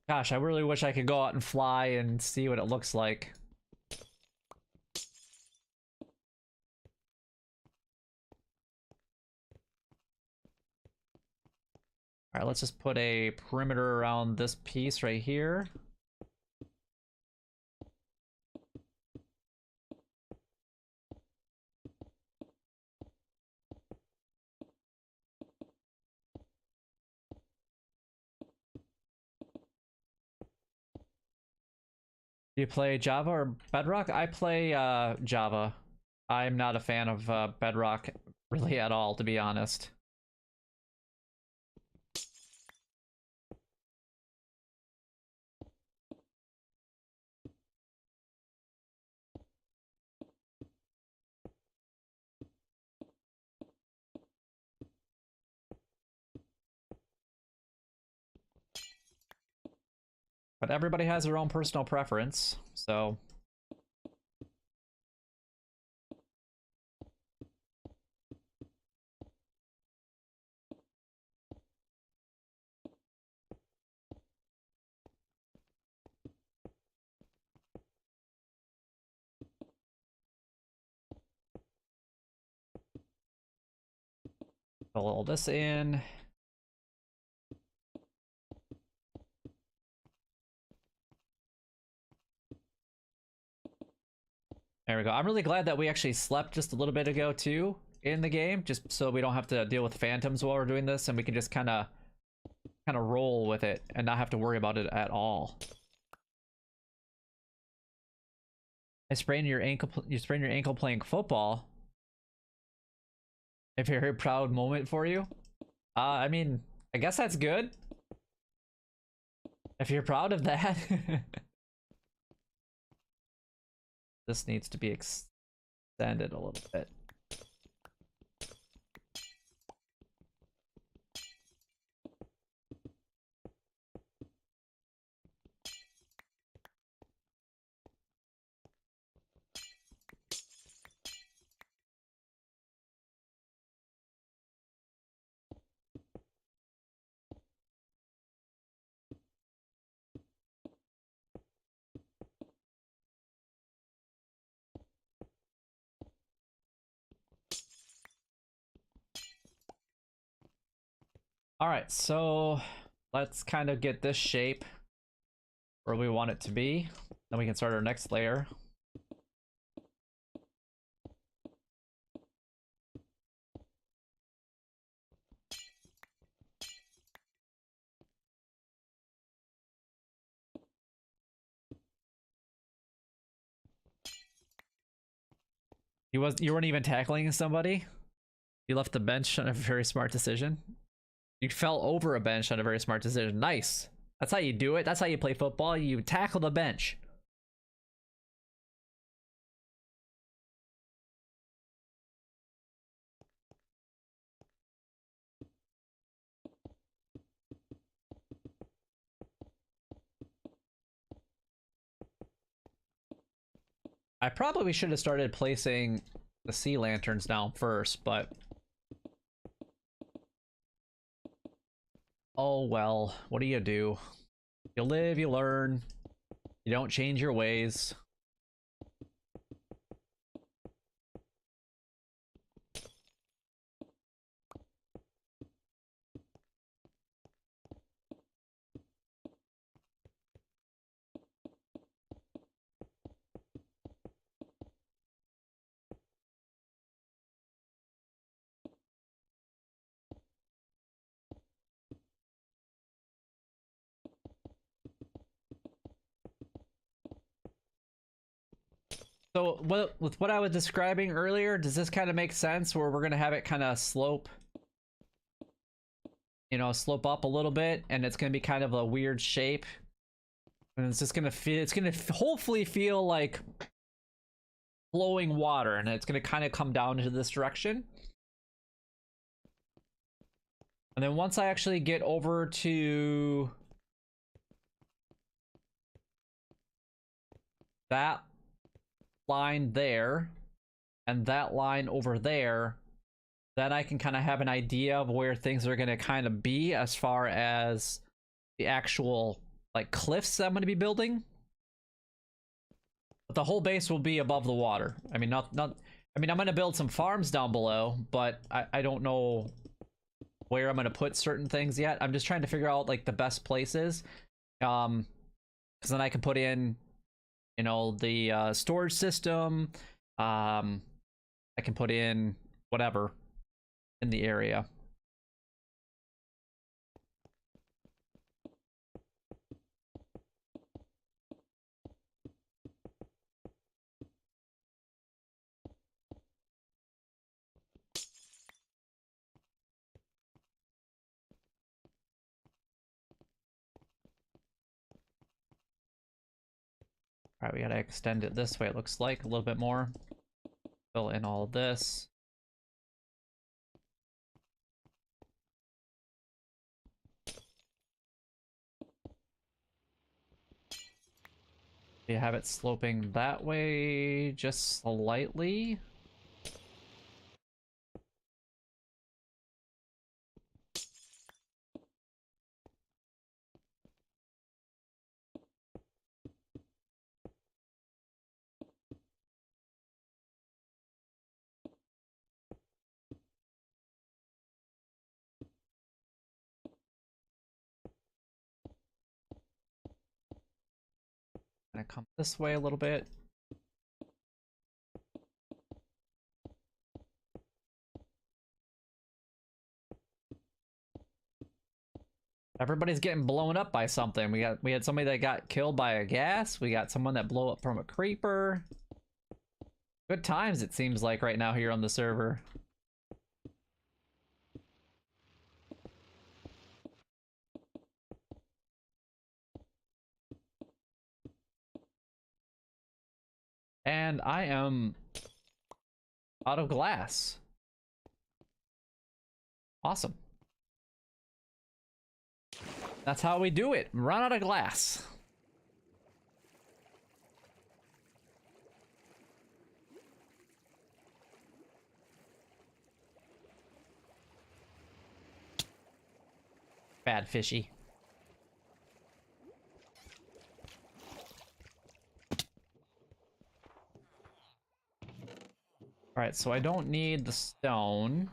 Gosh, I really wish I could go out and fly and see what it looks like. All right, let's just put a perimeter around this piece right here. Do you play Java or Bedrock? I play Java. I'm not a fan of Bedrock really at all, to be honest. But everybody has their own personal preference, so... Fill all this in. There we go. I'm really glad that we actually slept just a little bit ago too in the game, just so we don't have to deal with phantoms while we're doing this, and we can just kind of roll with it and not have to worry about it at all. I sprained your ankle. You sprained your ankle playing football. A very proud moment for you. I mean, I guess that's good. If you're proud of that. This needs to be extended a little bit. Alright, so let's kind of get this shape where we want it to be. Then we can start our next layer. You weren't even tackling somebody? You left the bench on a very smart decision. You fell over a bench on a very smart decision. Nice. That's how you do it. That's how you play football. You tackle the bench. I probably should have started placing the sea lanterns down first, but oh well, what do? You live, you learn, you don't change your ways. So with what I was describing earlier, does this kind of make sense where we're gonna have it kind of slope, you know, slope up a little bit, and it's gonna be kind of a weird shape, and it's just gonna feel, it's gonna hopefully feel like flowing water, and it's gonna kind of come down into this direction. And then once I actually get over to that line there and that line over there, then I can kind of have an idea of where things are going to kind of be as far as the actual like cliffs that I'm going to be building. But the whole base will be above the water. I mean, not I mean, I'm going to build some farms down below, but I don't know where I'm going to put certain things yet. I'm just trying to figure out like the best places, because then I can put in, you know, the storage system. I can put in whatever in the area. All right, we gotta extend it this way, it looks like, a little bit more. Fill in all this. You have it sloping that way just slightly. Gonna come this way a little bit. Everybody's getting blown up by something. We had somebody that got killed by a gas. We got someone that blew up from a creeper. Good times, it seems like, right now here on the server. And I am out of glass. Awesome. That's how we do it. Run out of glass. Bad fishy. Alright, so I don't need the stone.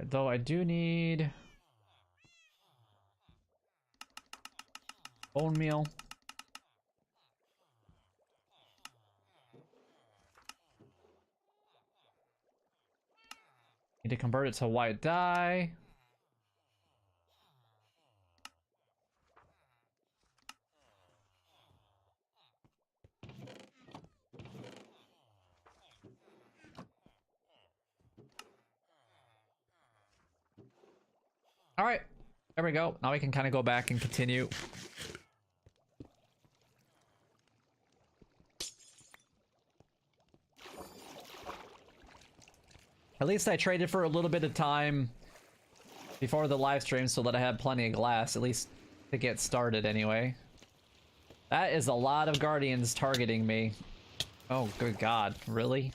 Alright, though I do need bone meal. Need to convert it to white dye. Alright, there we go. Now we can kind of go back and continue. At least I traded for a little bit of time before the live stream so that I had plenty of glass, at least to get started anyway. That is a lot of guardians targeting me. Oh, good God, really?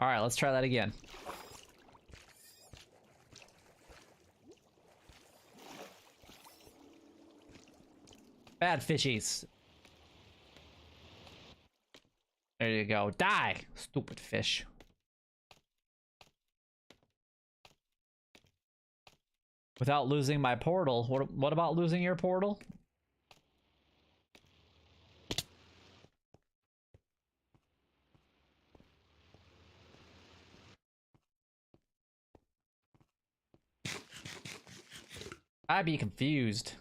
Alright, let's try that again. Bad fishies. There you go. Die, stupid fish. Without losing my portal. What about losing your portal? I'd be confused.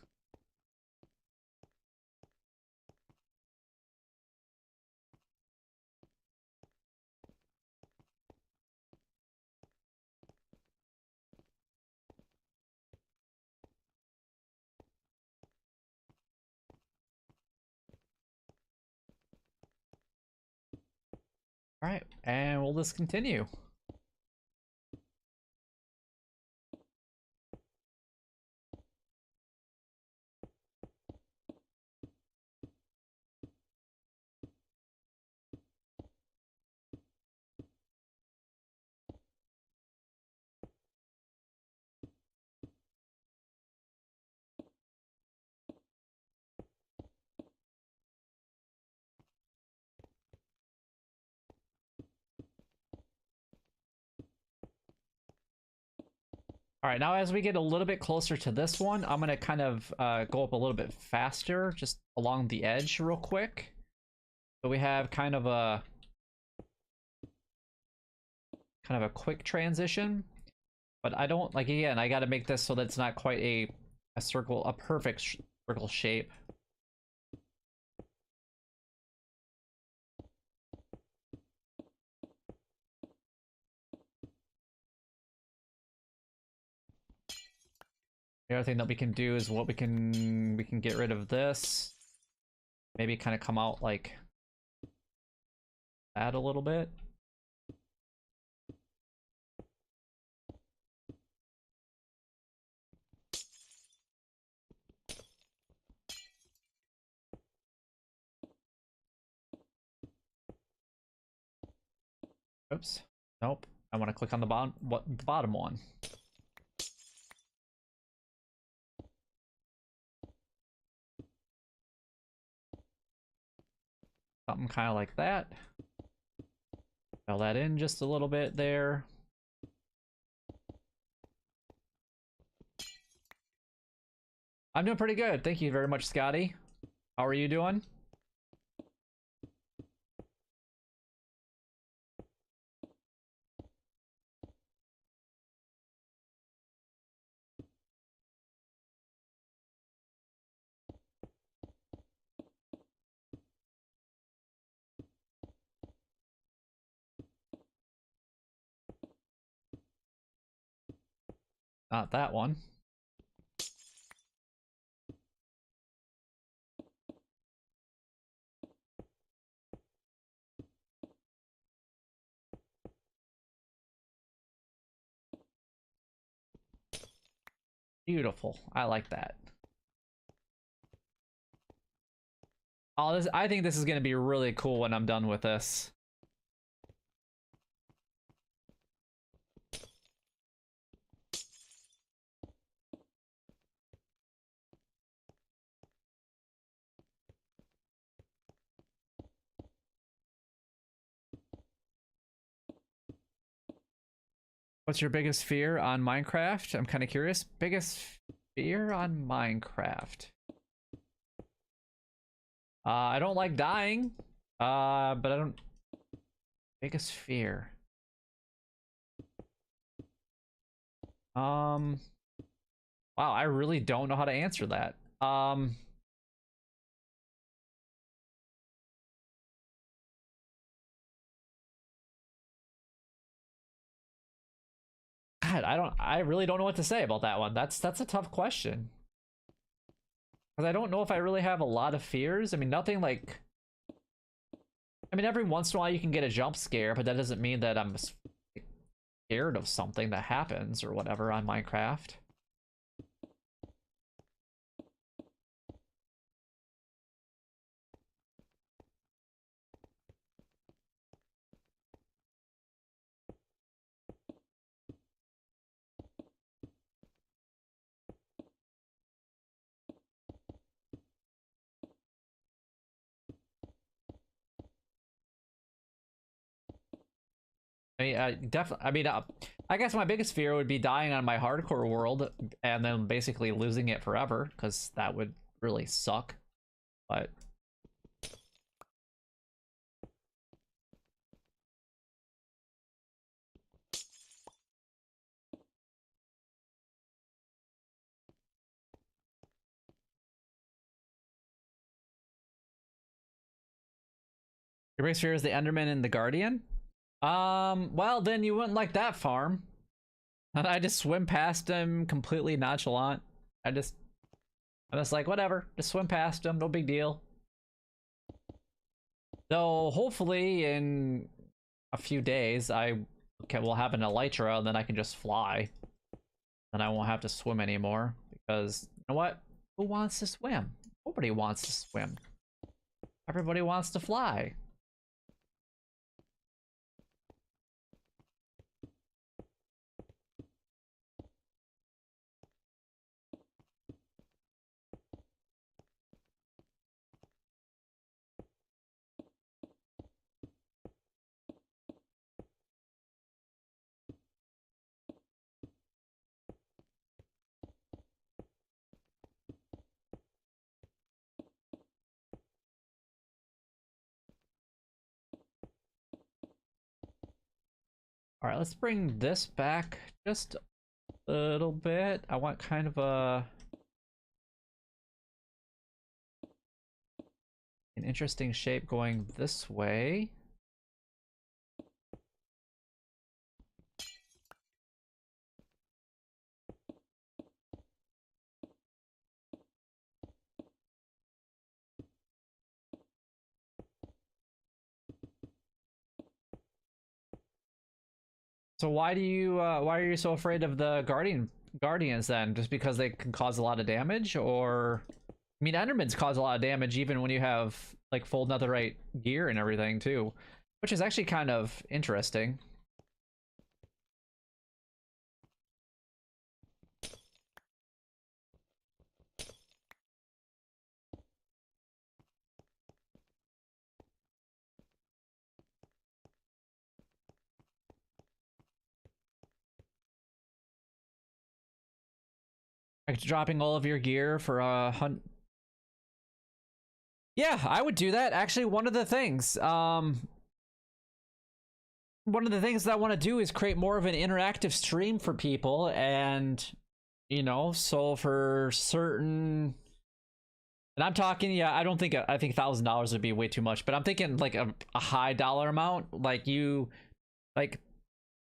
All right, and we'll just continue. All right, now as we get a little bit closer to this one, I'm gonna kind of go up a little bit faster, just along the edge real quick. So we have kind of a quick transition, but I don't like, again, I got to make this so that it's not quite a circle, a perfect circle shape. The other thing that we can do is what we can get rid of this. Maybe kind of come out like that a little bit. Oops. Nope. I want to click on the bottom one. Something kind of like that. Fill that in just a little bit there. I'm doing pretty good. Thank you very much, Scotty. How are you doing? Not that one. Beautiful. I like that. Oh, I think this is going to be really cool when I'm done with this. What's your biggest fear on Minecraft? I'm kind of curious. Biggest fear on Minecraft. I don't like dying. But I don't... Biggest fear. Wow, I really don't know how to answer that. God, I really don't know what to say about that one. That's a tough question. Because I don't know if I really have a lot of fears. I mean, nothing like... I mean, every once in a while you can get a jump scare, but that doesn't mean that I'm scared of something that happens or whatever on Minecraft. I mean, definitely. I mean, I guess my biggest fear would be dying on my hardcore world and then basically losing it forever, because that would really suck. But your biggest fear is the Enderman and the Guardian. Well, then you wouldn't like that farm. And I just swim past him completely nonchalant. I'm just like, whatever, just swim past him, no big deal. Though hopefully in a few days will have an elytra and then I can just fly. Then I won't have to swim anymore, because you know what? Who wants to swim? Nobody wants to swim. Everybody wants to fly. All right, let's bring this back just a little bit. I want kind of an interesting shape going this way. So why are you so afraid of the guardians then? Just because they can cause a lot of damage? Or I mean, Endermans cause a lot of damage even when you have like full netherite gear and everything too, which is actually kind of interesting. Like dropping all of your gear for a hunt. Yeah, I would do that. Actually, one of the things that I want to do is create more of an interactive stream for people, and you know, so for certain, and I'm talking, yeah, I think $1,000 would be way too much, but I'm thinking like a high dollar amount, like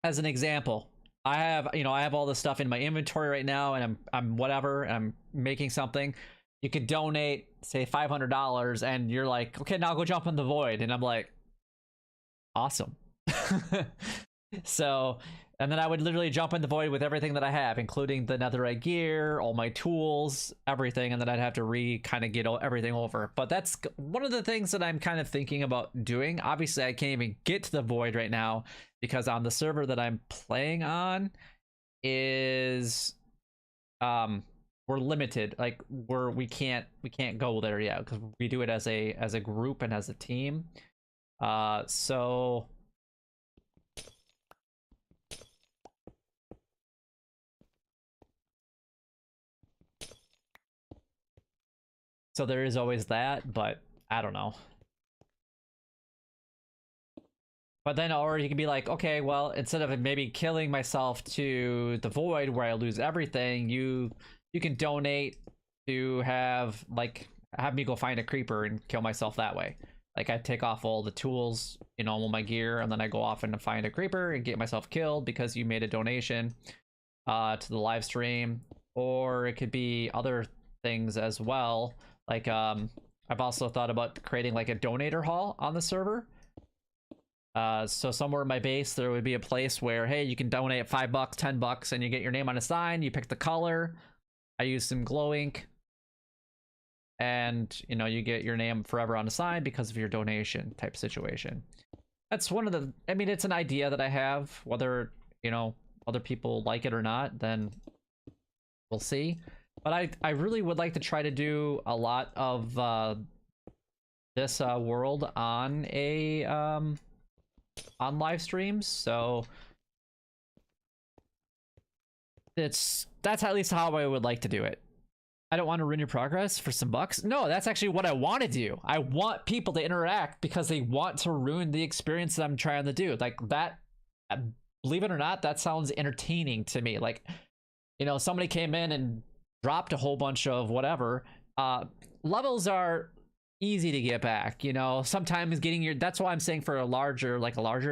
as an example, I have all this stuff in my inventory right now, and I'm whatever, and I'm making something. You could donate, say $500, and you're like, okay, now go jump in the void, and I'm like, awesome. So, and then I would literally jump in the void with everything that I have, including the netherite gear, all my tools, everything, and then I'd have to kind of get everything over. But that's one of the things that I'm kind of thinking about doing. Obviously, I can't even get to the void right now because on the server that I'm playing on is we're limited. Like we can't go there yet because we do it as a group and as a team. So So there is always that, but I don't know. But then, or you can be like, okay, well, instead of maybe killing myself to the void where I lose everything, you can donate to have me go find a creeper and kill myself that way. Like I take off all the tools, you know, all my gear, and then I go off and find a creeper and get myself killed because you made a donation to the live stream. Or it could be other things as well. Like I've also thought about creating like a donator hall on the server. So somewhere in my base there would be a place where, hey, you can donate $5, $10, and you get your name on a sign. You pick the color. I use some glow ink, and you know, you get your name forever on a sign because of your donation type situation. That's one of the, I mean, it's an idea that I have. Whether, you know, other people like it or not, then we'll see. But I really would like to try to do a lot of this world on a on live streams. So that's at least how I would like to do it. I don't want to ruin your progress for some bucks. No, that's actually what I want to do. I want people to interact because they want to ruin the experience that I'm trying to do. Like that, believe it or not, that sounds entertaining to me. Like, you know, somebody came in and dropped a whole bunch of whatever. Levels are easy to get back, you know. Sometimes getting your, that's why I'm saying for a larger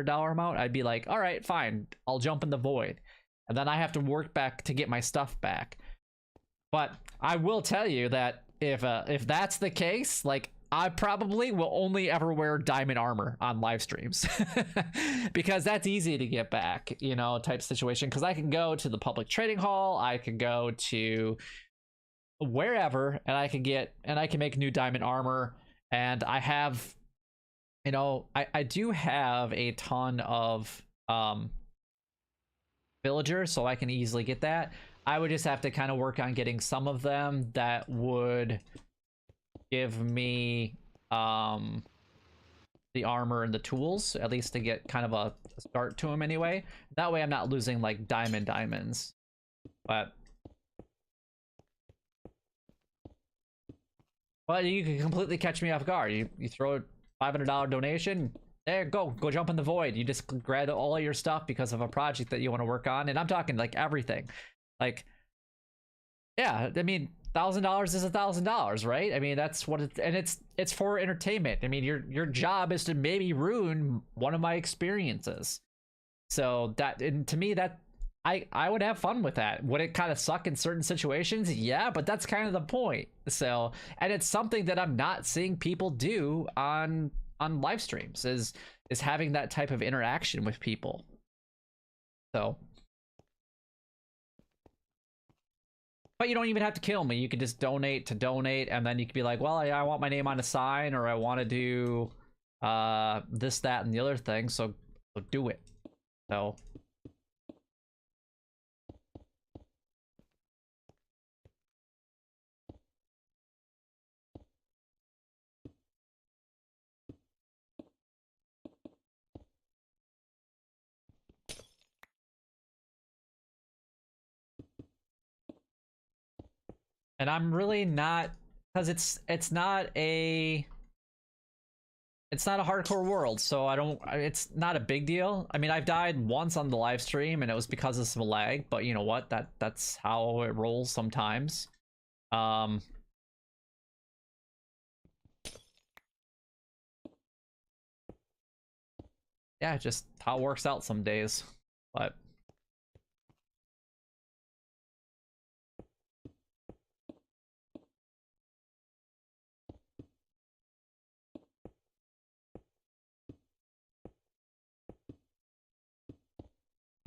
dollar amount, I'd be like, all right, fine, I'll jump in the void, and then I have to work back to get my stuff back. But I will tell you that if that's the case, like I probably will only ever wear diamond armor on live streams because that's easy to get back, you know, type situation. Because I can go to the public trading hall, I can go to wherever, and I can make new diamond armor. And I have, you know, I do have a ton of villagers, so I can easily get that. I would just have to kind of work on getting some of them that would give me the armor and the tools, at least to get kind of a start to them anyway. That way I'm not losing like diamonds. But you can completely catch me off guard. You throw a $500 donation, there, go jump in the void. You just grab all of your stuff because of a project that you want to work on. And I'm talking like everything. Like, yeah, I mean, $1,000 is $1,000, right? I mean, that's what it, and it's for entertainment. I mean, your job is to maybe ruin one of my experiences. So that, and to me, that I would have fun with that. Would it kind of suck in certain situations? Yeah, but that's kind of the point. So, and it's something that I'm not seeing people do on live streams, is having that type of interaction with people. So, but you don't even have to kill me. You can just donate, and then you could be like, well, I want my name on a sign, or I want to do this, that, and the other thing, so do it. So and I'm really not, because it's not a hardcore world, so I don't, it's not a big deal. I mean, I've died once on the live stream and it was because of some lag, but you know what, that's how it rolls sometimes. Yeah, just how it works out some days. But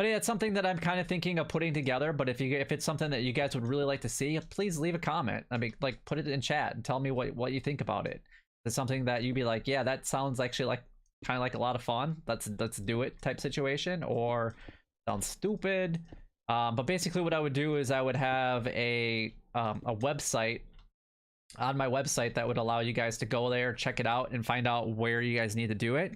yeah, it's something that I'm kind of thinking of putting together. But if it's something that you guys would really like to see, please leave a comment. I mean, like, put it in chat and tell me what you think about it. It's something that you'd be like, yeah, that sounds actually like kind of like a lot of fun. Let's do it type situation, or sounds stupid. But basically, what I would do is I would have a website on my website that would allow you guys to go there, check it out, and find out where you guys need to do it.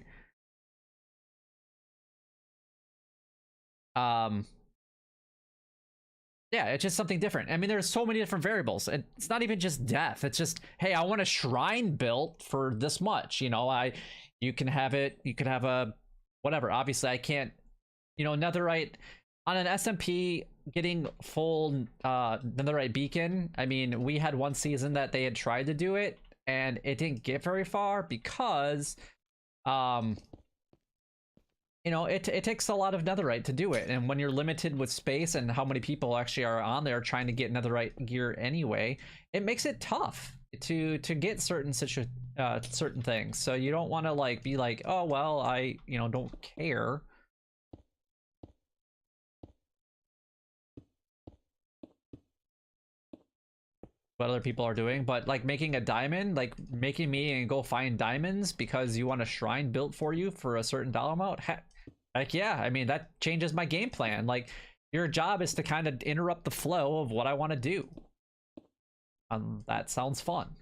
Yeah, it's just something different. I mean, there's so many different variables. It's not even just death. It's just, hey, I want a shrine built for this much. You know, you can have it. You could have a whatever. Obviously, I can't. You know, netherite on an SMP getting full netherite beacon. I mean, we had one season that they had tried to do it, and it didn't get very far because, you know, it takes a lot of netherite to do it, and when you're limited with space and how many people actually are on there trying to get netherite gear anyway, it makes it tough to get certain things. So you don't want to like be like, oh well, I don't care what other people are doing, but like making a diamond, like making me and go find diamonds because you want a shrine built for you for a certain dollar amount. Like, yeah, I mean, that changes my game plan. Like, your job is to kind of interrupt the flow of what I want to do. That sounds fun.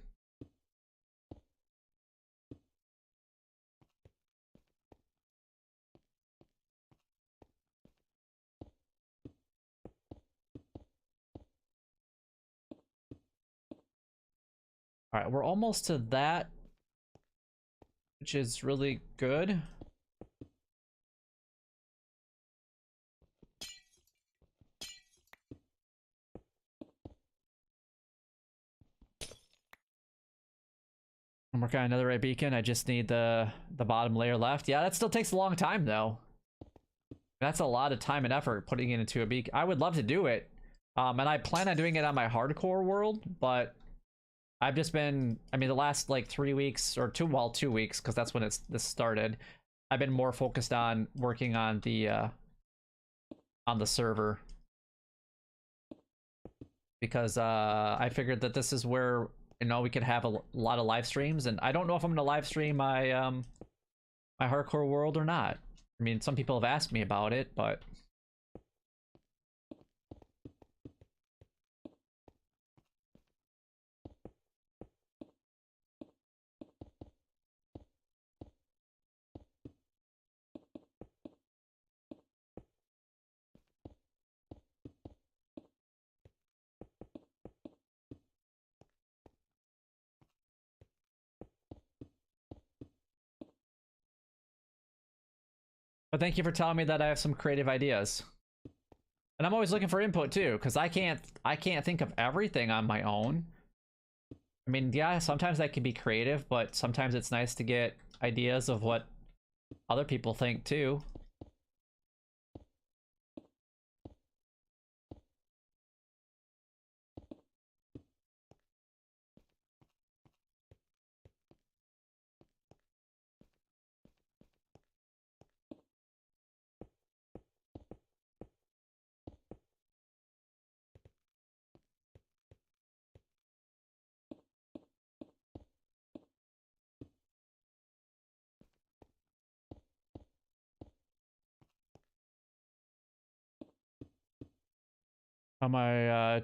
All right, we're almost to that, which is really good. I'm working on another beacon. I just need the bottom layer left. Yeah, that still takes a long time though. That's a lot of time and effort putting it into a beacon. I would love to do it, and I plan on doing it on my hardcore world, but I've just been, I mean, the last like 3 weeks or 2 weeks, because that's when this started. I've been more focused on working on the server, because I figured that this is where we could have a lot of live streams, and I don't know if I'm gonna live stream my my hardcore world or not. I mean, some people have asked me about it, but thank you for telling me that I have some creative ideas. And I'm always looking for input too, because I can't think of everything on my own. I mean, yeah, sometimes I can be creative, but sometimes it's nice to get ideas of what other people think too. On my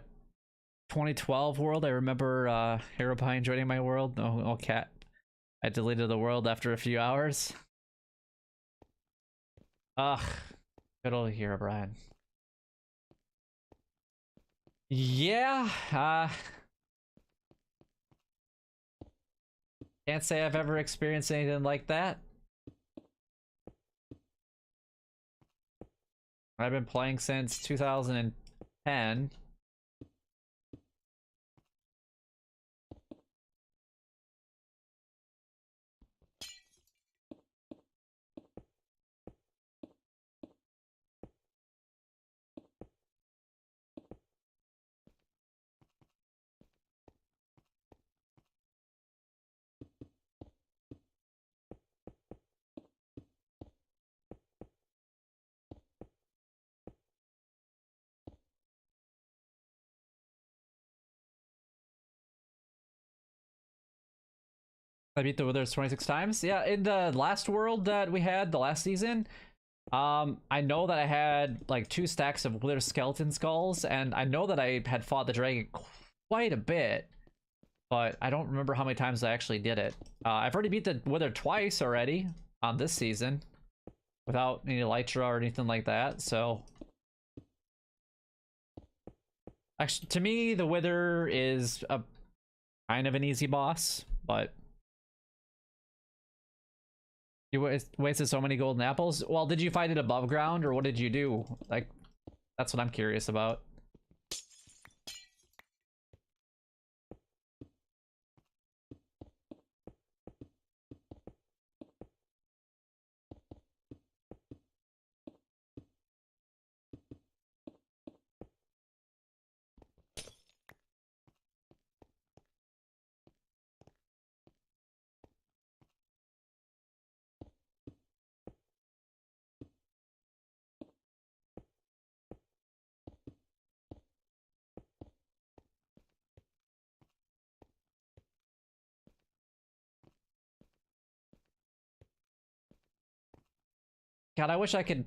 2012 world, I remember Hero Pine joining my world. Oh, cat. I deleted the world after a few hours. Ugh. Good old Hero Brian. Yeah, can't say I've ever experienced anything like that. I've been playing since 2010. I beat the Withers 26 times. Yeah, in the last world that we had, the last season, I know that I had like 2 stacks of Wither skeleton skulls, and I know that I had fought the dragon quite a bit, but I don't remember how many times I actually did it. I've already beat the Wither twice already on this season without any Elytra or anything like that, so Actually, to me, the Wither is a kind of an easy boss, but you wasted so many golden apples. Well, did you fight it above ground, or what did you do? Like, that's what I'm curious about. God, I wish I could.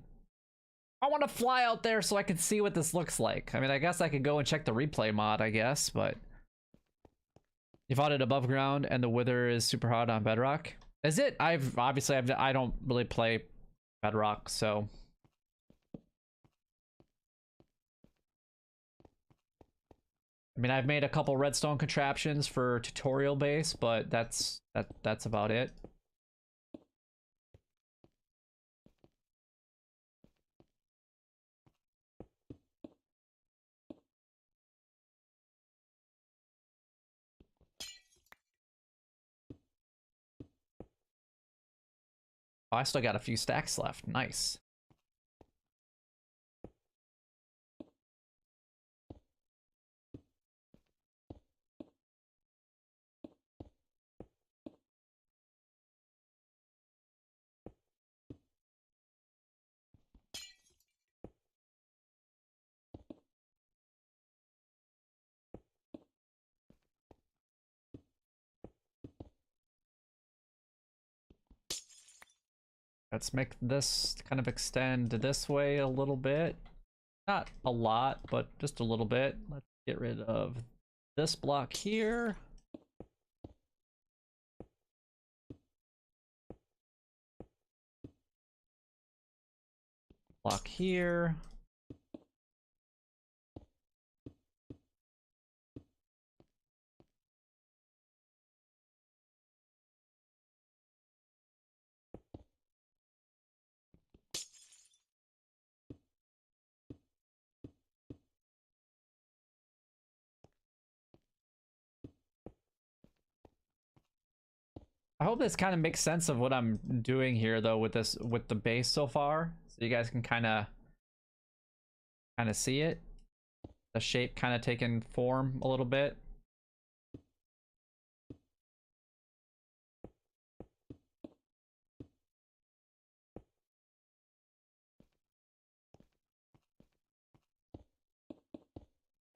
I want to fly out there so I can see what this looks like. I mean, I guess I could go and check the replay mod, I guess, but you fought it above ground and the Wither is super hot on Bedrock. Is it? I don't really play Bedrock, so I mean, I've made a couple redstone contraptions for tutorial base, but that's about it. Oh, I still got a few stacks left. Nice. Let's make this kind of extend this way a little bit. Not a lot, but just a little bit. Let's get rid of this block here. Block here. I hope this kind of makes sense of what I'm doing here though with the base so far. So you guys can kind of see it. The shape kind of taking form a little bit.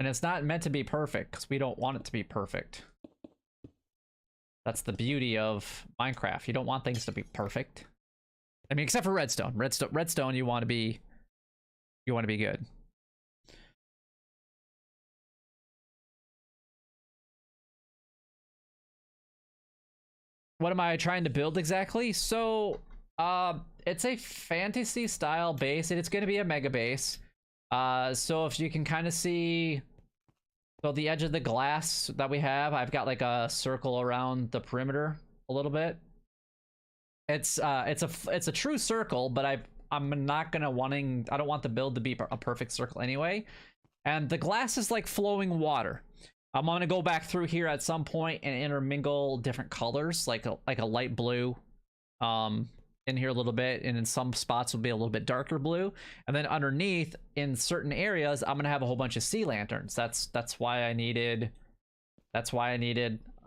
And it's not meant to be perfect because we don't want it to be perfect. That's the beauty of Minecraft. You don't want things to be perfect. I mean, except for redstone. Redstone, you want to be good. What am I trying to build exactly? So, it's a fantasy style base, and it's going to be a mega base. So if you can kind of see, so the edge of the glass that we have, I've got like a circle around the perimeter a little bit. It's a true circle, but I'm not gonna I don't want the build to be a perfect circle anyway. And the glass is like flowing water. I'm gonna go back through here at some point and intermingle different colors, like a light blue, in here a little bit, and in some spots will be a little bit darker blue, and then underneath in certain areas I'm gonna have a whole bunch of sea lanterns. That's why I needed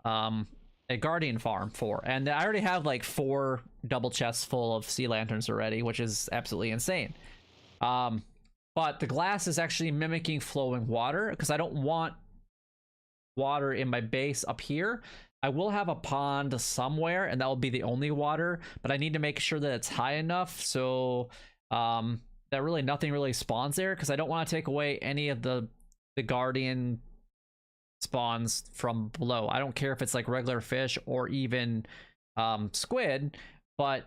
a guardian farm for, and I already have like 4 double chests full of sea lanterns already, which is absolutely insane. But the glass is actually mimicking flowing water because I don't want water in my base up here. I will have a pond somewhere, and that will be the only water, but I need to make sure that it's high enough so that really nothing really spawns there, because I don't want to take away any of the guardian spawns from below. I don't care if it's like regular fish or even squid, but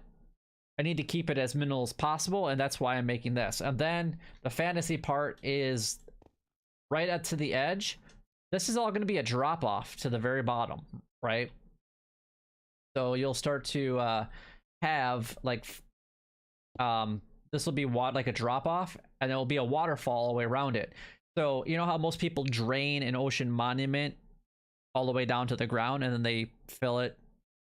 I need to keep it as minimal as possible, and that's why I'm making this. And then the fantasy part is right up to the edge, this is all going to be a drop off to the very bottom, right? So you'll start to have like this will be like a drop off, and there will be a waterfall all the way around it. So you know how most people drain an ocean monument all the way down to the ground, and then they fill it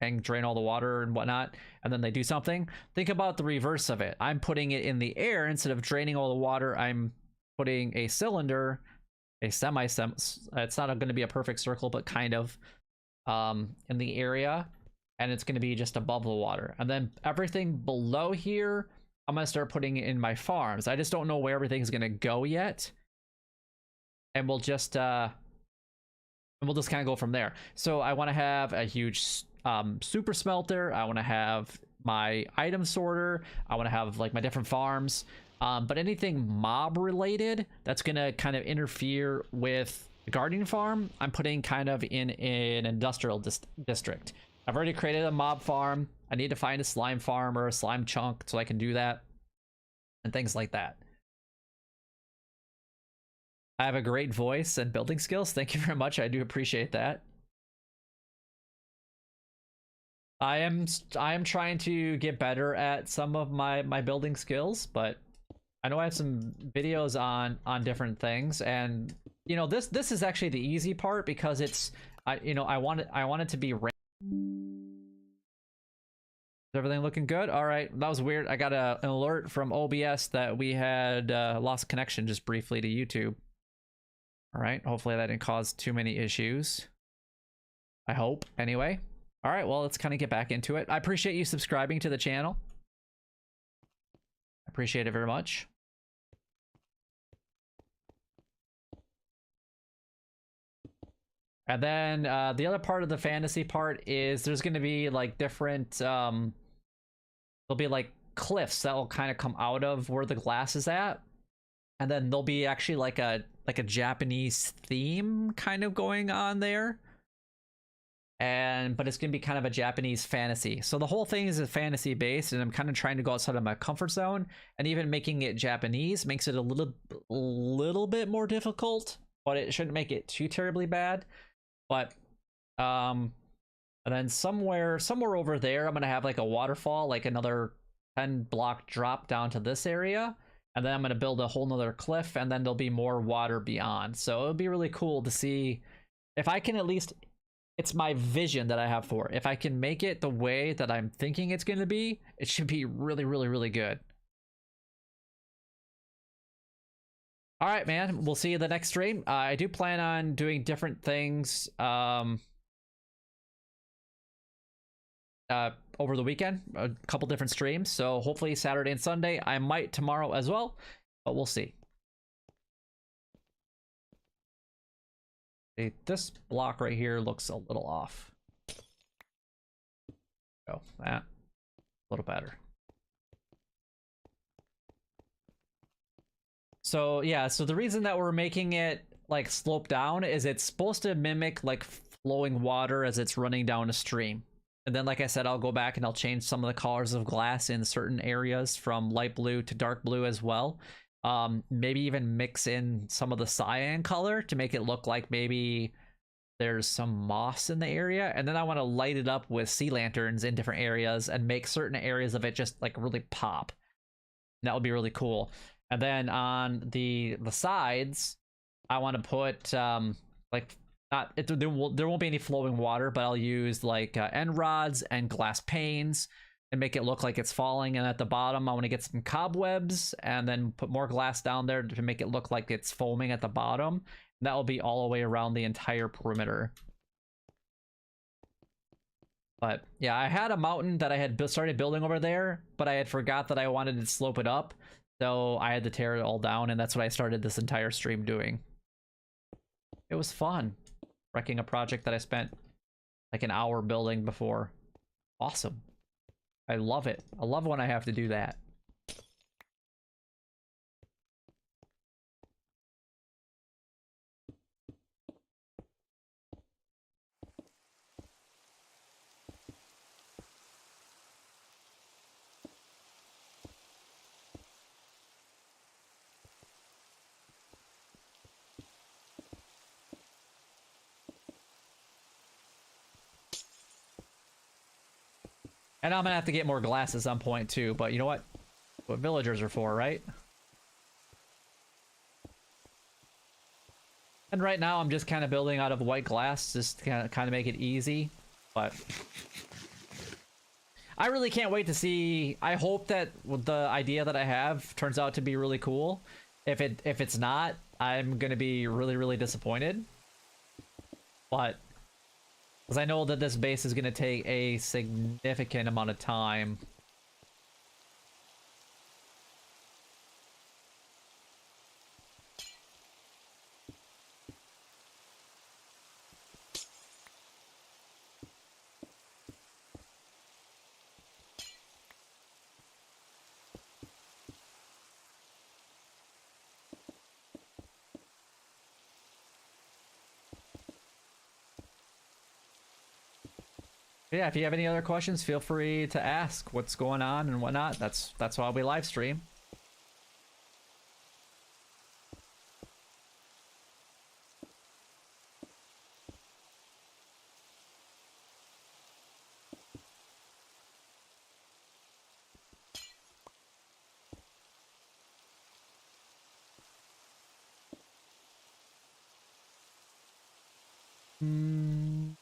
and drain all the water and whatnot, and then they do something? Think about the reverse of it. I'm putting it in the air. Instead of draining all the water, I'm putting a cylinder, a it's not going to be a perfect circle, but kind of in the area, and it's going to be just above the water. And then everything below here, I'm going to start putting it in my farms. I just don't know where everything's going to go yet, and we'll just kind of go from there. So I want to have a huge super smelter. I want to have my item sorter. I want to have like my different farms. But anything mob related that's going to kind of interfere with the gardening farm, I'm putting kind of in an industrial district. I've already created a mob farm. I need to find a slime farm or a slime chunk so I can do that and things like that. I have a great voice and building skills. Thank you very much. I do appreciate that. I am trying to get better at some of my building skills, but I know I have some videos on different things, and you know, this is actually the easy part because it's I want it to be is everything looking good? All right, that was weird. I got an alert from OBS that we had lost connection just briefly to YouTube. All right, hopefully that didn't cause too many issues. I hope, anyway. All right, well, let's kind of get back into it. I appreciate you subscribing to the channel. I appreciate it very much. And then the other part of the fantasy part is there's going to be like different, there'll be like cliffs that will kind of come out of where the glass is at. And then there'll be actually like a Japanese theme kind of going on there. But it's going to be kind of a Japanese fantasy. So the whole thing is a fantasy based, and I'm kind of trying to go outside of my comfort zone, and even making it Japanese makes it a little bit more difficult, but it shouldn't make it too terribly bad. But and then somewhere over there, I'm going to have like a waterfall, like another 10 block drop down to this area. And then I'm going to build a whole nother cliff, and then there'll be more water beyond. So it'll be really cool to see if I can at least, it's my vision that I have for it. If I can make it the way that I'm thinking it's going to be, it should be really, really, really good. All right, man. We'll see you the next stream. I do plan on doing different things over the weekend, a couple different streams. So hopefully Saturday and Sunday. I might tomorrow as well, but we'll see. This block right here looks a little off. Oh, that a little better. So yeah, so the reason that we're making it like slope down is it's supposed to mimic like flowing water as it's running down a stream. And then, like I said, I'll go back and I'll change some of the colors of glass in certain areas from light blue to dark blue as well. Maybe even mix in some of the cyan color to make it look like maybe there's some moss in the area. And then I want to light it up with sea lanterns in different areas and make certain areas of it just like really pop. And that would be really cool. And then on the sides, I want to put like there won't be any flowing water, but I'll use like end rods and glass panes and make it look like it's falling. And at the bottom, I want to get some cobwebs and then put more glass down there to make it look like it's foaming at the bottom. And that will be all the way around the entire perimeter. But yeah, I had a mountain that I had started building over there, but I had forgot that I wanted to slope it up. So I had to tear it all down, and that's what I started this entire stream doing. It was fun. Wrecking a project that I spent like an hour building before. Awesome. I love it. I love when I have to do that. And I'm gonna have to get more glass at some point too, but you know what? What villagers are for, right? And right now I'm just kind of building out of white glass, just to kind of make it easy. But I really can't wait to see. I hope that the idea that I have turns out to be really cool. If it's not, I'm gonna be really disappointed. But because I know that this base is gonna take a significant amount of time. Yeah, if you have any other questions, feel free to ask what's going on and whatnot. That's why we live stream.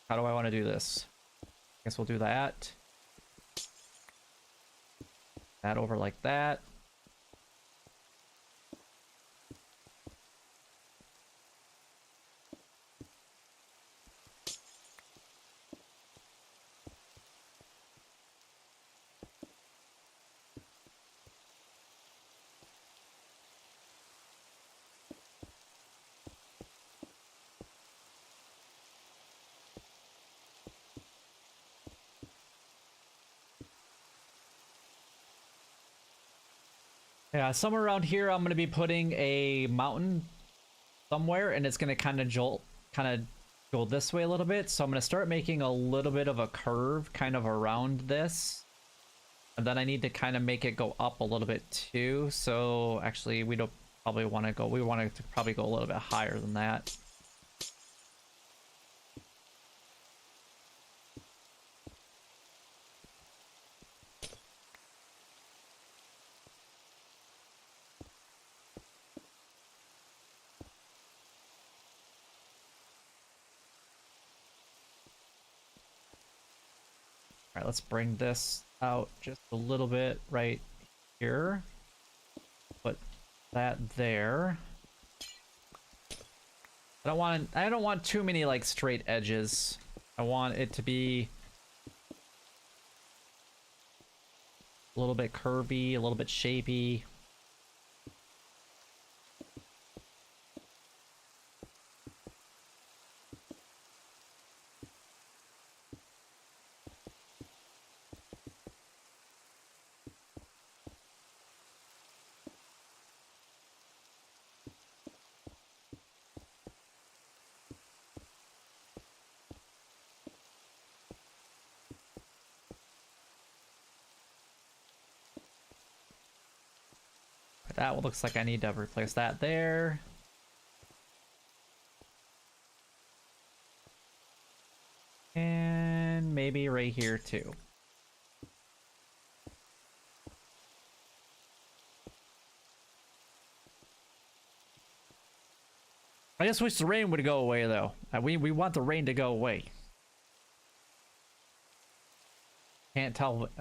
How do I want to do this? Guess we'll do that. That over like that. Yeah, somewhere around here I'm going to be putting a mountain somewhere, and it's going to kind of go this way a little bit. So I'm going to start making a little bit of a curve kind of around this. And then I need to kind of make it go up a little bit too. So actually we don't probably want to go, we want to probably go a little bit higher than that. All right, let's bring this out just a little bit right here. Put that there. I don't want too many like straight edges. I want it to be a little bit curvy, a little bit shapy. That looks like I need to replace that there. And maybe right here too. I just wish the rain would go away though. We want the rain to go away. I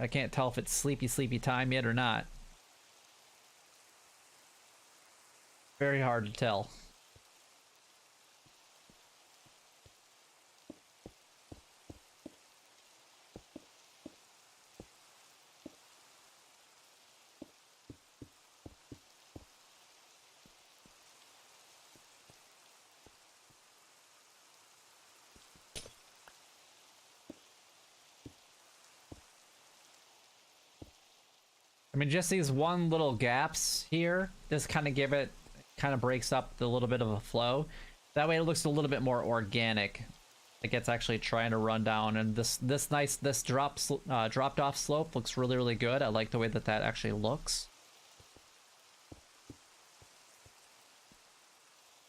can't tell if it's sleepy time yet or not. Very hard to tell. I mean, just these one little gaps here, just kind of breaks up the little bit of a flow. That way it looks a little bit more organic. It gets actually trying to run down, and this dropped off slope looks really good. I like the way that actually looks.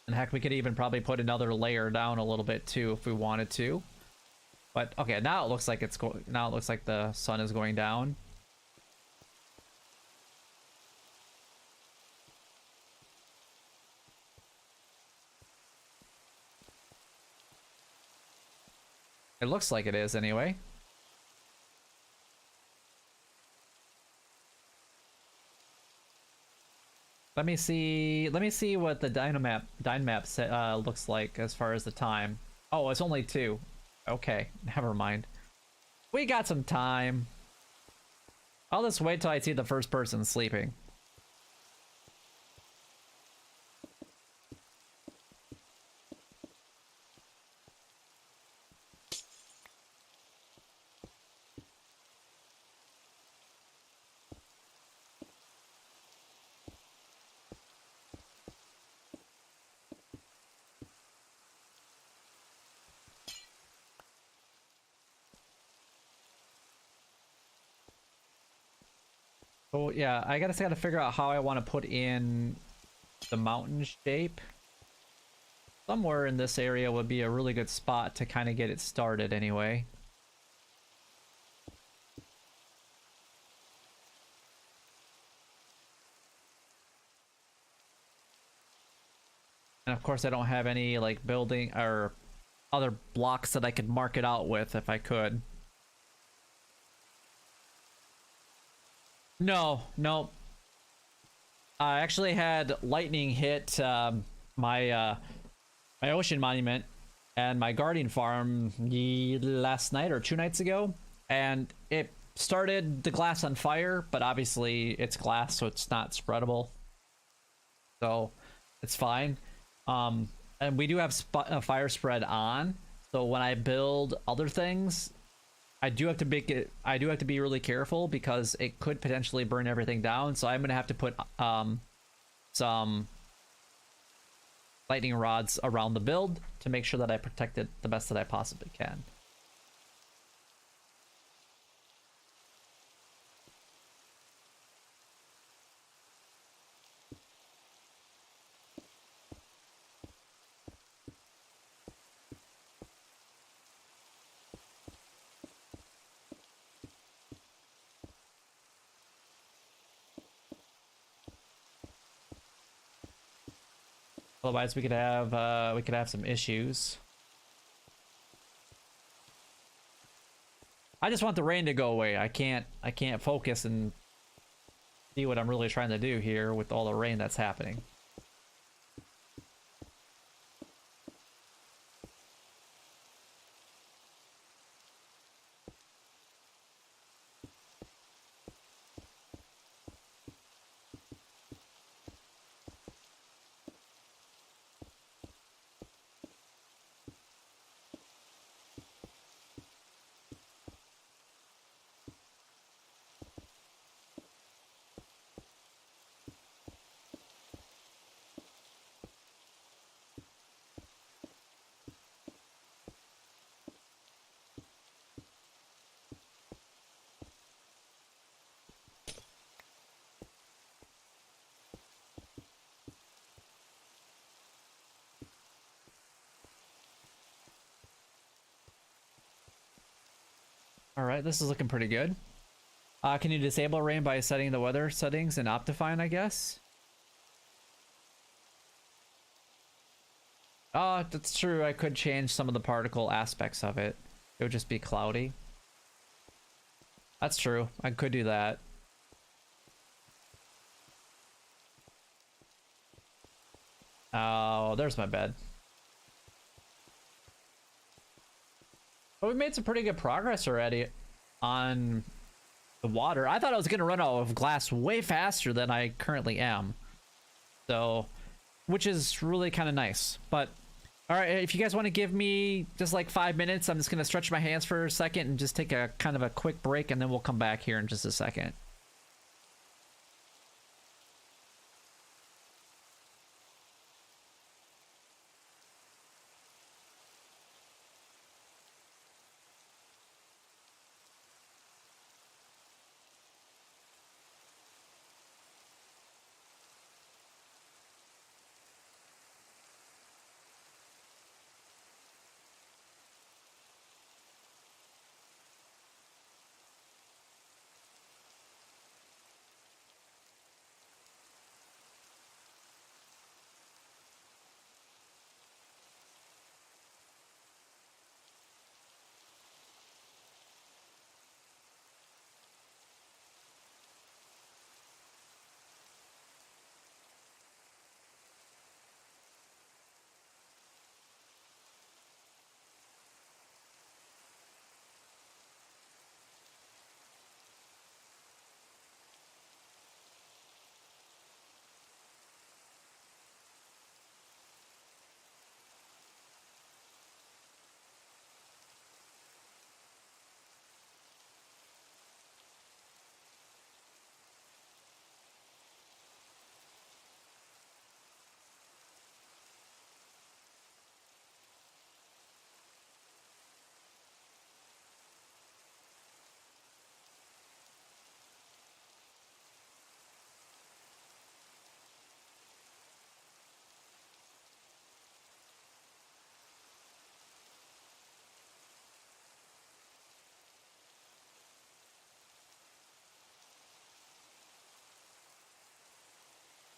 And heck, we could even probably put another layer down a little bit too if we wanted to. But okay, now it looks like it's going. Now it looks like the sun is going down. It looks like it is anyway. Let me see what the Dynamap looks like as far as the time. Oh, it's only 2. Okay, never mind. We got some time. I'll just wait till I see the first person sleeping. Oh yeah, I gotta figure out how I want to put in the mountain shape. Somewhere in this area would be a really good spot to kind of get it started anyway. And of course I don't have any like building or other blocks that I could mark it out with if I could. No. I actually had lightning hit my my ocean monument and my guardian farm last night or 2 nights ago, and it started the glass on fire, but obviously it's glass, so it's not spreadable, so it's fine. And we do have fire spread on, so when I build other things, I do have to be really careful because it could potentially burn everything down. So I'm gonna have to put some lightning rods around the build to make sure that I protect it the best that I possibly can. Otherwise, we could have some issues. I just want the rain to go away. I can't focus and see what I'm really trying to do here with all the rain that's happening. All right, this is looking pretty good. Can you disable rain by setting the weather settings in Optifine, I guess? That's true. I could change some of the particle aspects of it. It would just be cloudy. That's true. I could do that. Oh, there's my bed. But we made some pretty good progress already on the water. I thought I was going to run out of glass way faster than I currently am. So, which is really kind of nice. But, alright, if you guys want to give me just like 5 minutes, I'm just going to stretch my hands for a second and just take a kind of a quick break, and then we'll come back here in just a second.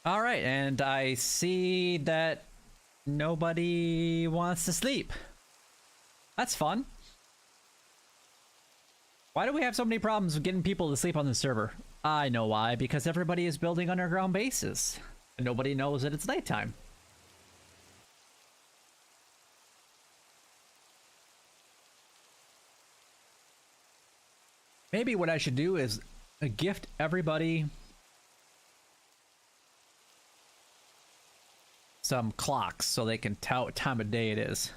All right, and I see that nobody wants to sleep. That's fun. Why do we have so many problems with getting people to sleep on the server? I know why, because everybody is building underground bases. And nobody knows that it's nighttime. Maybe what I should do is gift everybody some clocks so they can tell what time of day it is.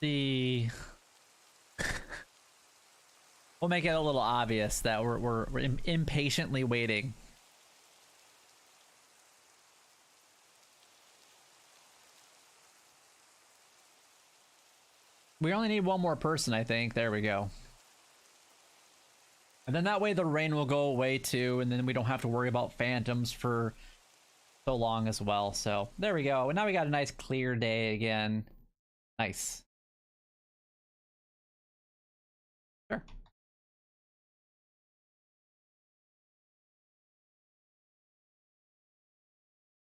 The We'll make it a little obvious that we're impatiently waiting. We only need one more person, I think. There we go. And then that way the rain will go away too, and then we don't have to worry about phantoms for so long as well. So there we go. And now we got a nice clear day again. Nice. Sure.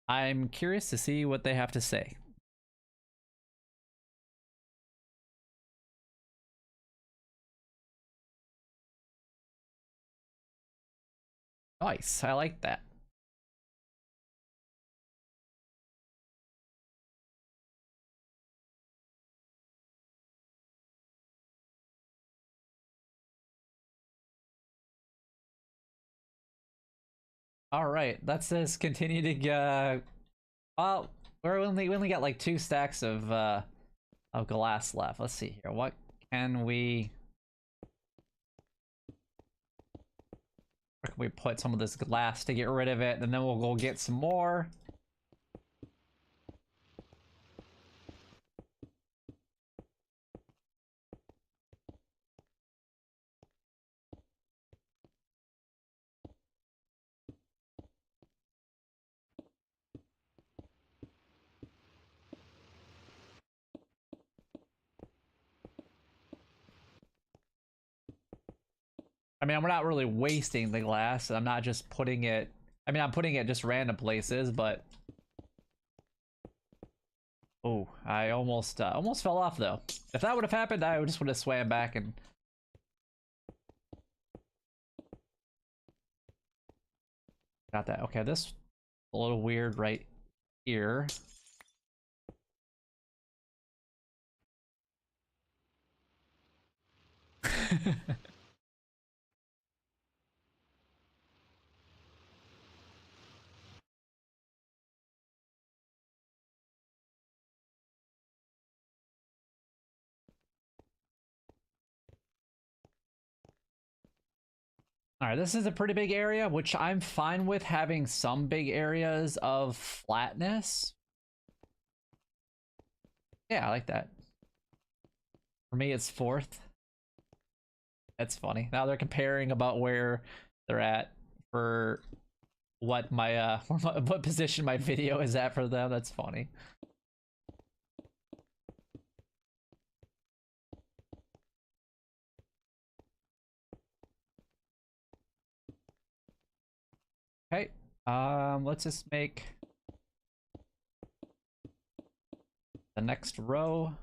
I'm curious to see what they have to say. Nice. I like that. All right. Let's just continue to well, we only got like 2 stacks of glass left. Let's see here. What can we where can we put some of this glass to get rid of it, and then we'll go get some more. I mean, we're not really wasting the glass. I'm not just putting it. I mean, I'm putting it just random places, but oh, I almost fell off though. If that would have happened, I just would have swam back and got that. Okay, this is a little weird right here. All right, this is a pretty big area, which I'm fine with having some big areas of flatness. Yeah, I like that. For me, it's fourth. That's funny. Now they're comparing about where they're at for what my what position my video is at for them. That's funny. Okay. Let's just make the next row.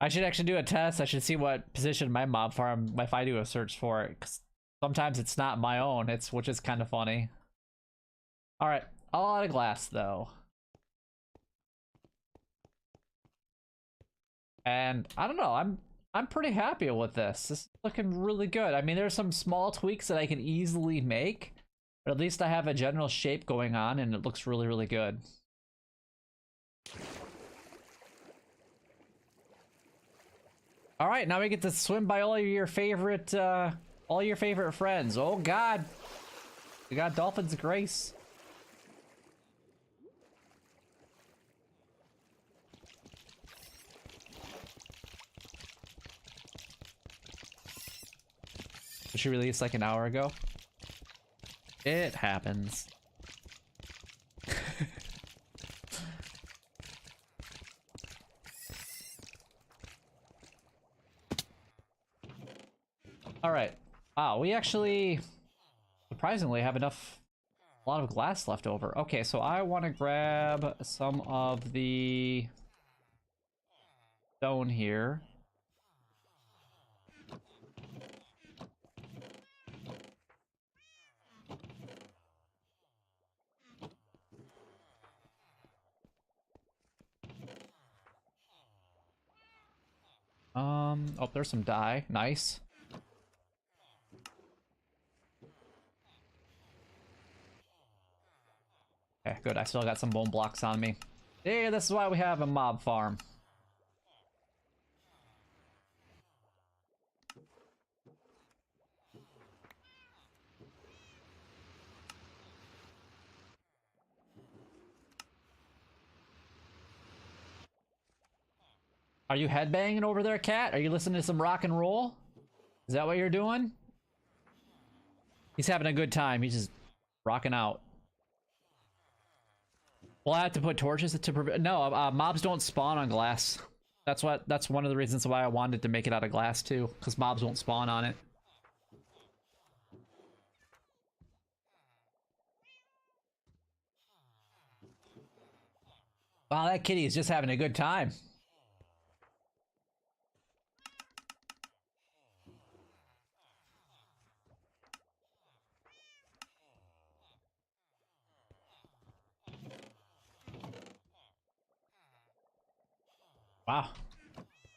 I should actually do a test. I should see what position my mob farm, if I do a search for it, because sometimes it's not my own, which is kind of funny. All right, a lot of glass though. And I don't know, I'm pretty happy with this. This is looking really good. I mean, there's some small tweaks that I can easily make, but at least I have a general shape going on and it looks really, really good. All right, now we get to swim by all your favorite friends. Oh God, we got Dolphins Grace. Was she released like an hour ago? It happens. All right. Wow, we actually surprisingly have a lot of glass left over. Okay, so I want to grab some of the stone here. Oh, there's some dye. Nice. Okay, good. I still got some bone blocks on me. Yeah, this is why we have a mob farm. Are you headbanging over there, cat? Are you listening to some rock and roll? Is that what you're doing? He's having a good time. He's just rocking out. Well, I have to put torches to prevent. No, mobs don't spawn on glass. That's one of the reasons why I wanted to make it out of glass too, because mobs won't spawn on it. Wow, that kitty is just having a good time. Wow.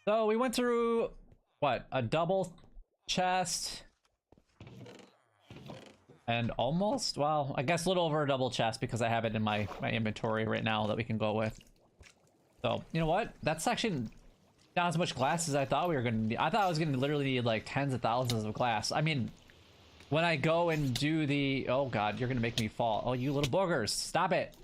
So we went through, what, a double chest? And almost, well, I guess a little over a double chest because I have it in my inventory right now that we can go with. So, you know what? That's actually not as much glass as I thought we were going to need. I thought I was going to literally need like tens of thousands of glass. I mean, when I go and do the... Oh God, you're going to make me fall. Oh, you little boogers. Stop it.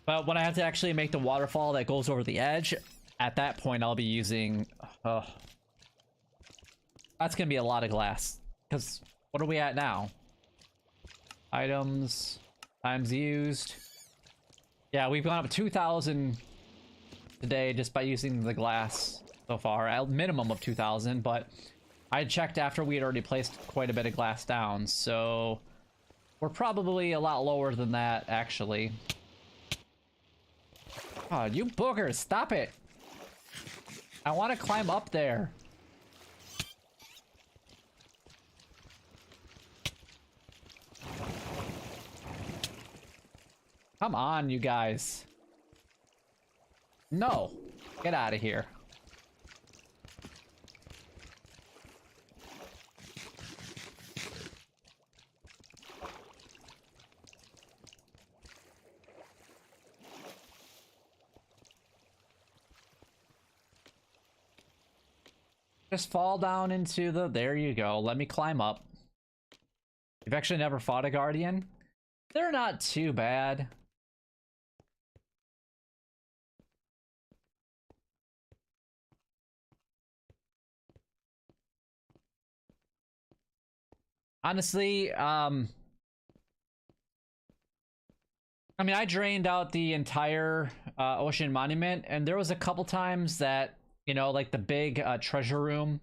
But when I have to actually make the waterfall that goes over the edge, at that point I'll be using... that's gonna be a lot of glass. Because what are we at now? Items, times used. Yeah, we've gone up 2,000 today just by using the glass so far. A minimum of 2,000, but I checked after we had already placed quite a bit of glass down, so we're probably a lot lower than that, actually. Oh, you boogers, stop it! I want to climb up there. Come on, you guys. No, get out of here. Just fall down into the... There you go. Let me climb up. You've actually never fought a guardian? They're not too bad. Honestly, I mean, I drained out the entire ocean monument, and there was a couple times that, you know, like the big treasure room,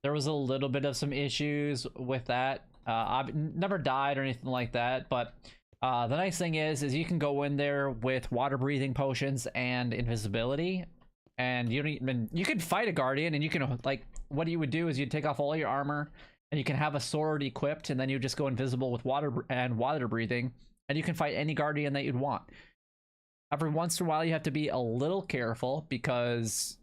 there was a little bit of some issues with that. I've never died or anything like that, but The nice thing is you can go in there with water breathing potions and invisibility, and you don't even, you can fight a guardian, and you can, like, what you would do is you'd take off all your armor, and you can have a sword equipped, and then you just go invisible with water and water breathing, and you can fight any guardian that you'd want. Every once in a while, you have to be a little careful because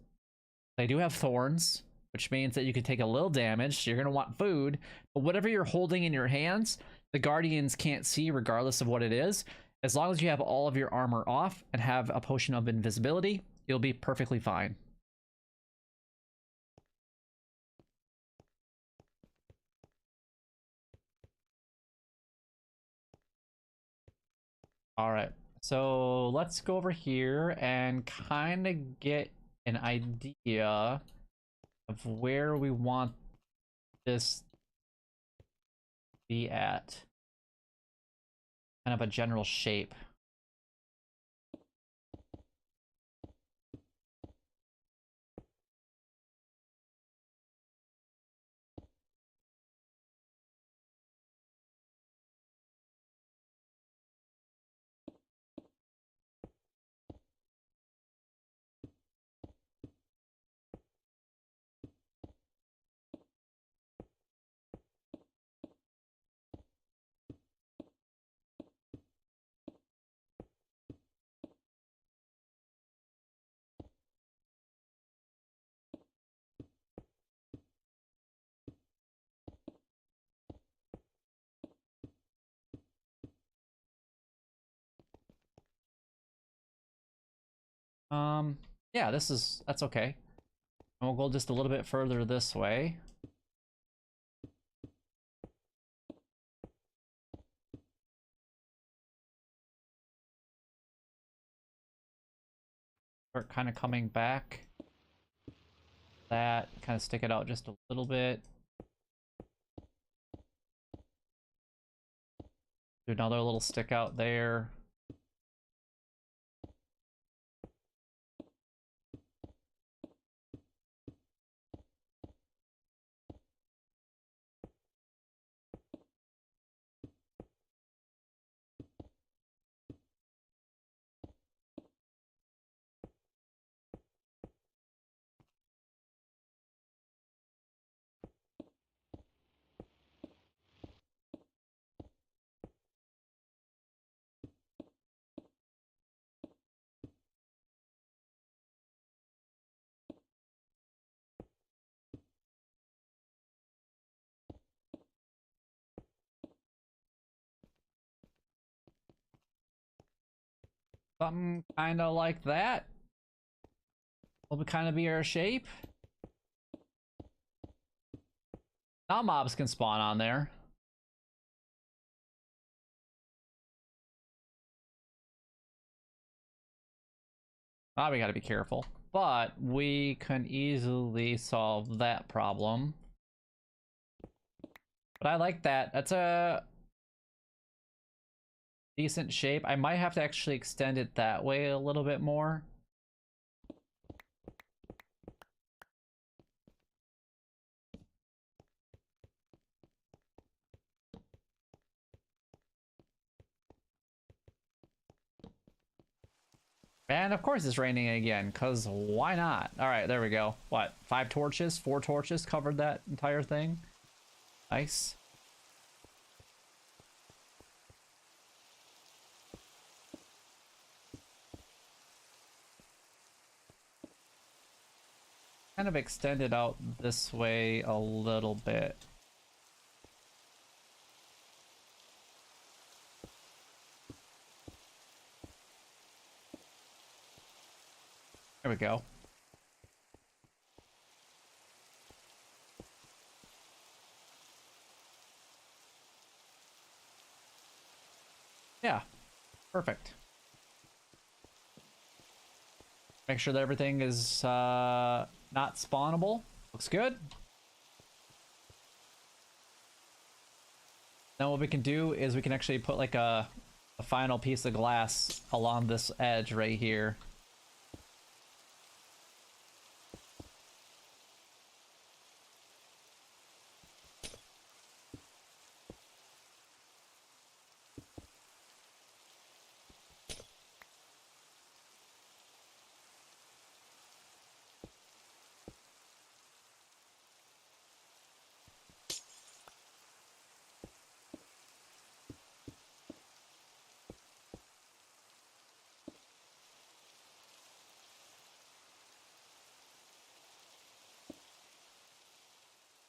they do have thorns, which means that you can take a little damage. So you're going to want food, but whatever you're holding in your hands, the guardians can't see regardless of what it is. As long as you have all of your armor off and have a potion of invisibility, you'll be perfectly fine. All right, so let's go over here and kind of get an idea of where we want this to be at. Kind of a general shape. Yeah, that's okay. And we'll go just a little bit further this way. Start kind of coming back. That kind of stick it out just a little bit. Do another little stick out there. Something kind of like that. Will kind of be our shape. Now mobs can spawn on there. Now we gotta be careful. But we can easily solve that problem. But I like that. That's a decent shape. I might have to actually extend it that way a little bit more. And of course it's raining again, because why not? Alright, there we go. What, 5 torches? 4 torches covered that entire thing? Nice. Kind of extend it out this way a little bit. There we go. Yeah, perfect. Make sure that everything is not spawnable. Looks good. Now what we can do is we can actually put like a final piece of glass along this edge right here.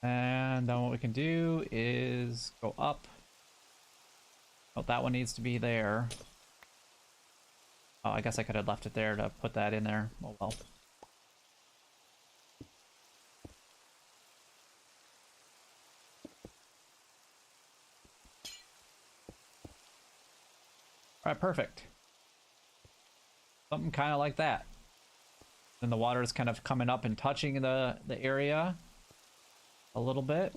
And then what we can do is go up. Oh, that one needs to be there. Oh, I guess I could have left it there to put that in there. Oh well. Alright, perfect. Something kind of like that. And the water is kind of coming up and touching the area a little bit.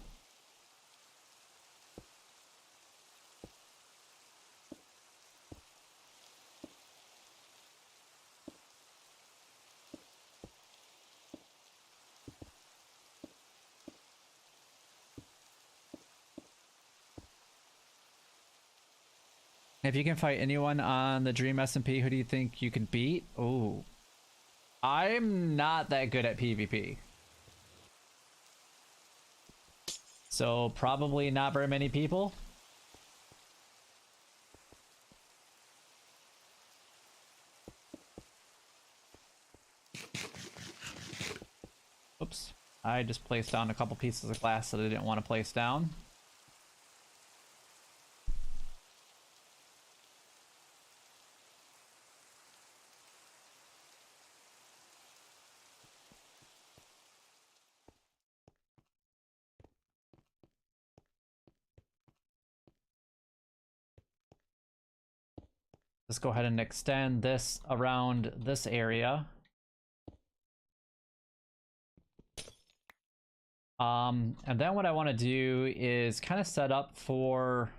If you can fight anyone on the Dream SMP, who do you think you can beat? Oh, I'm not that good at PvP. So probably not very many people. Oops. I just placed down a couple pieces of glass that I didn't want to place down. Let's go ahead and extend this around this area. And then what I want to do is kind of set up for...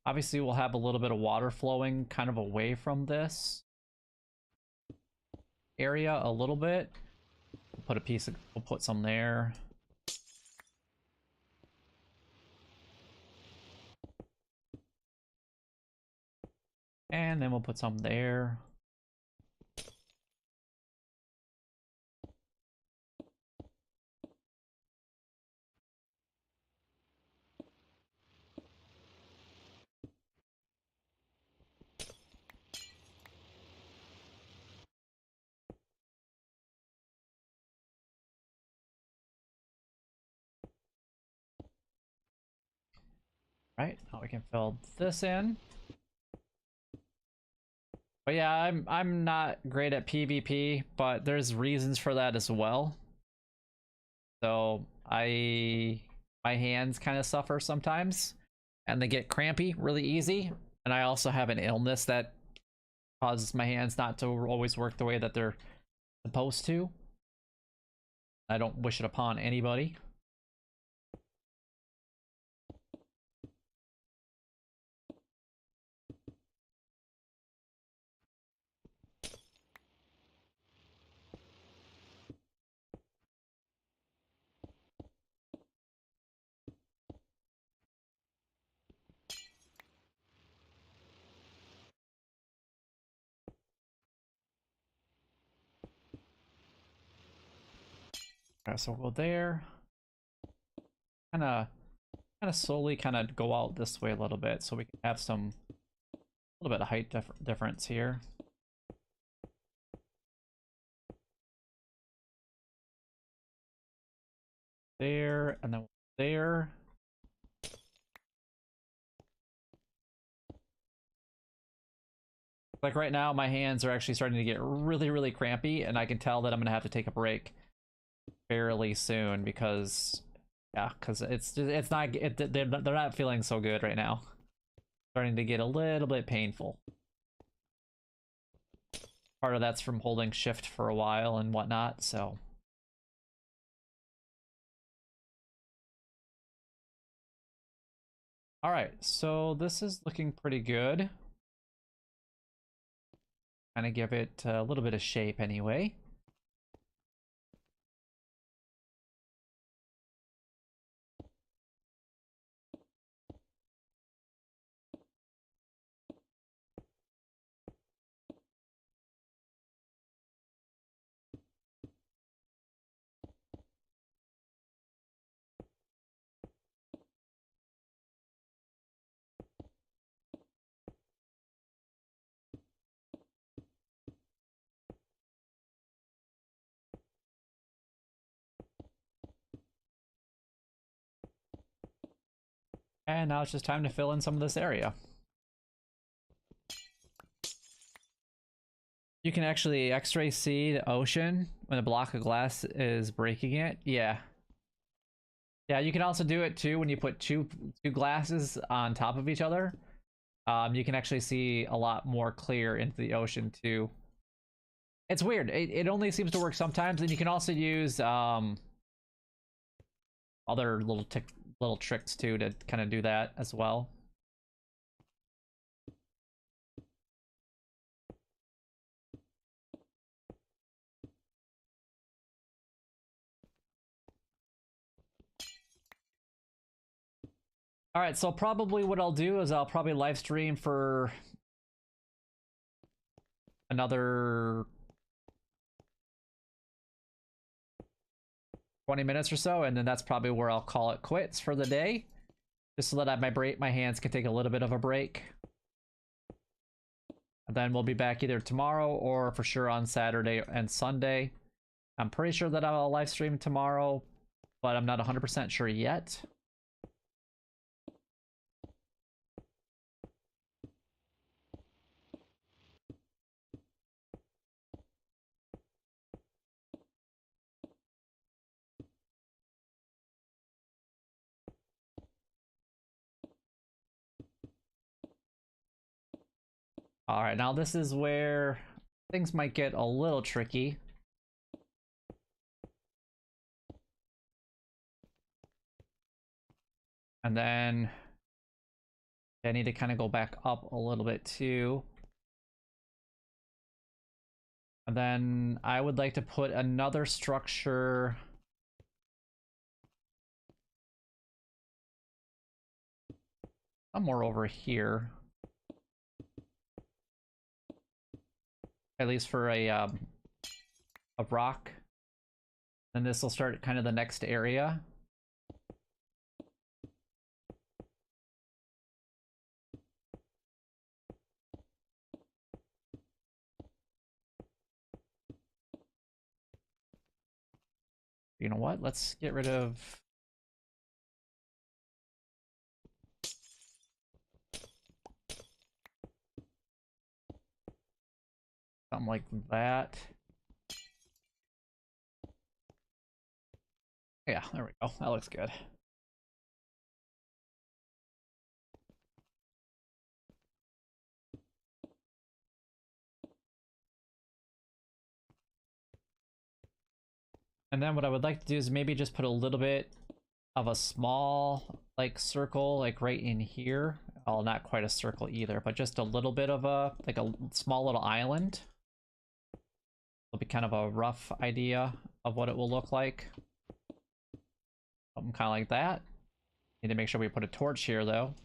Obviously, we'll have a little bit of water flowing kind of away from this area a little bit. We'll put some there. And then we'll put some there. Right, now we can fill this in. But yeah, I'm not great at PvP, but there's reasons for that as well. So my hands kind of suffer sometimes, and they get crampy really easy. And I also have an illness that causes my hands not to always work the way that they're supposed to. I don't wish it upon anybody. Alright, so we'll go there. Kind of slowly kind of go out this way a little bit so we can have some a little bit of height difference here. There, and then there. Like right now, my hands are actually starting to get really, really crampy, and I can tell that I'm gonna have to take a break fairly soon because, yeah, because it's not they're not feeling so good right now. Starting to get a little bit painful. Part of that's from holding shift for a while and whatnot, so. All right, so this is looking pretty good. Kind of give it a little bit of shape anyway. And now it's just time to fill in some of this area. You can actually X-ray see the ocean when a block of glass is breaking it. Yeah. Yeah, you can also do it too when you put two glasses on top of each other. You can actually see a lot more clear into the ocean too. It's weird. It only seems to work sometimes, and you can also use other little tricks too to kind of do that as well. All right, so probably what I'll do is I'll probably live stream for another 20 minutes or so, and then that's probably where I'll call it quits for the day, just so that my hands can take a little bit of a break. And then we'll be back either tomorrow or for sure on Saturday and Sunday. I'm pretty sure that I'll live stream tomorrow, but I'm not 100% sure yet. All right, now this is where things might get a little tricky. And then I need to kind of go back up a little bit too. And then I would like to put another structure somewhere over here. At least for a rock. And this will start kind of the next area. You know what? Let's get rid of something like that. Yeah, there we go. That looks good. And then what I would like to do is maybe just put a little bit of a small like circle like right in here. Well, not quite a circle either, but just a little bit of a like a small little island. It'll be kind of a rough idea of what it will look like. Something kind of like that. Need to make sure we put a torch here though.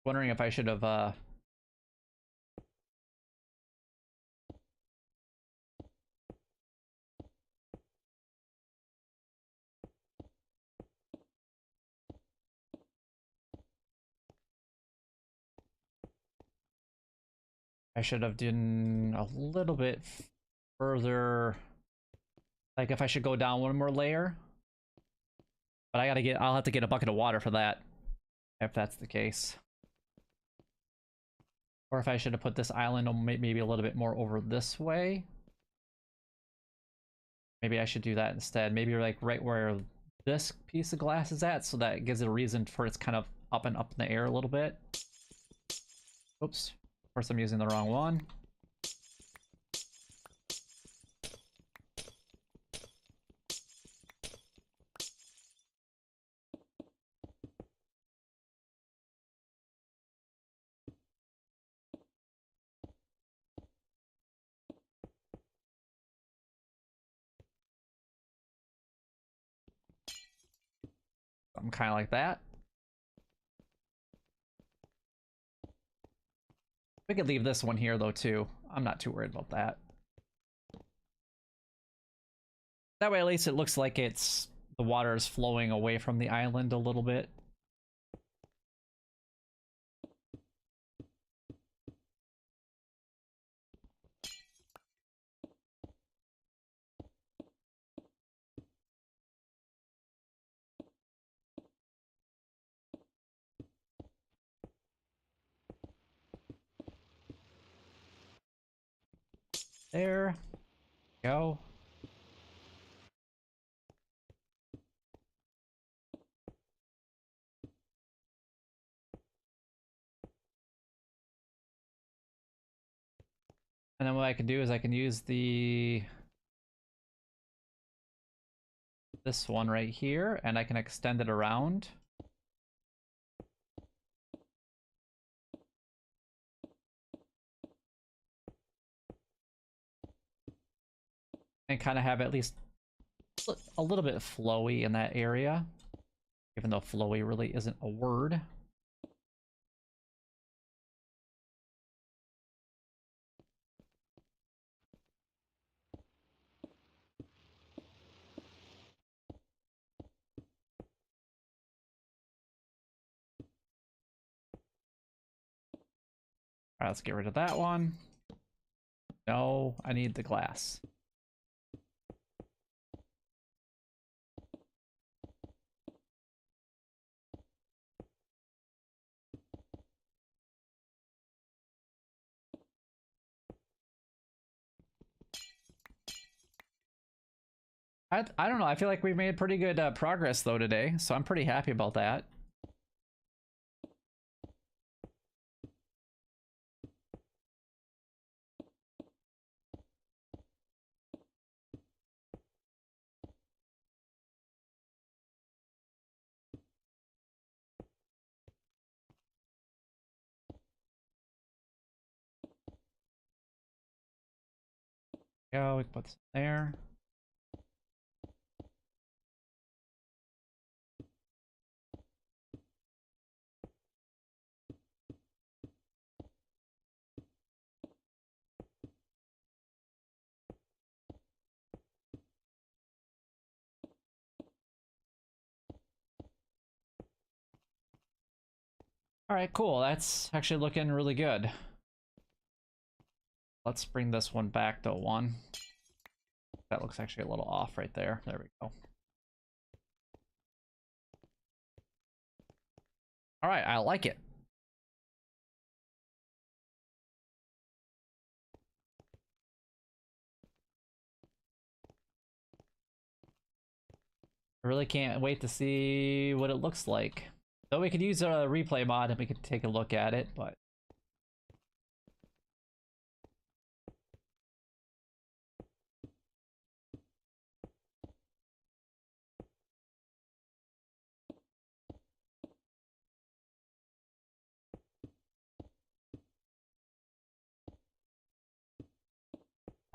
Wondering if I should have done a little bit further, like if I should go down one more layer. But I'll have to get a bucket of water for that, if that's the case. Or if I should have put this island maybe a little bit more over this way. Maybe I should do that instead. Maybe like right where this piece of glass is at, so that gives it a reason for it's kind of up in the air a little bit. Oops. Of course I'm using the wrong one. Something kind of like that. We could leave this one here though too. I'm not too worried about that. That way at least it looks like the water is flowing away from the island a little bit. There. Go. And then what I can do is I can use this one right here, and I can extend it around. And kind of have at least a little bit flowy in that area. Even though flowy really isn't a word. Alright, let's get rid of that one. No, I need the glass. I don't know, I feel like we've made pretty good progress though today, so I'm pretty happy about that. Go, we can put this there. Alright, cool. That's actually looking really good. Let's bring this one back to 1. That looks actually a little off right there. There we go. Alright, I like it. I really can't wait to see what it looks like. Though we could use a replay mod and we could take a look at it, but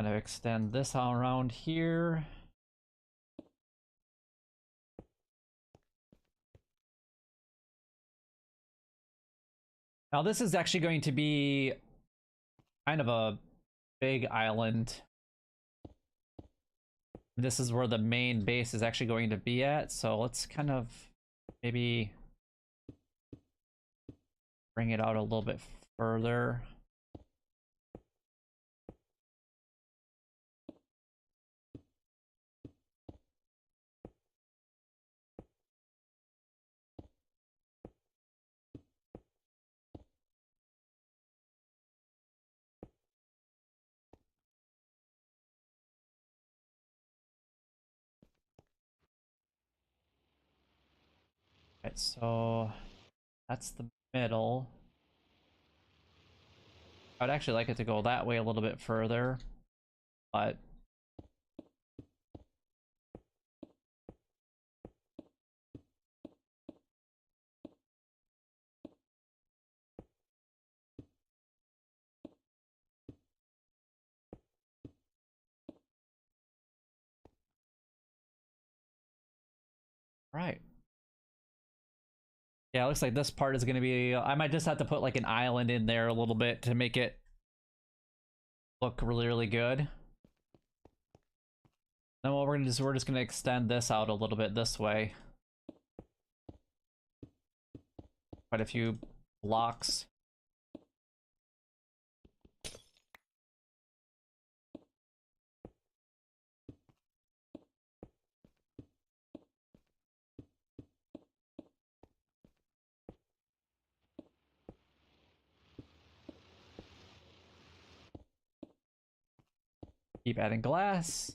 kind of extend this all around here. Now this is actually going to be kind of a big island. This is where the main base is actually going to be at, so let's kind of maybe bring it out a little bit further. Right, so that's the middle. I would actually like it to go that way a little bit further, but right. Yeah, it looks like this part is going to be... I might just have to put like an island in there a little bit to make it look really, really good. Then what we're just gonna extend this out a little bit this way. Quite a few blocks. Keep adding glass.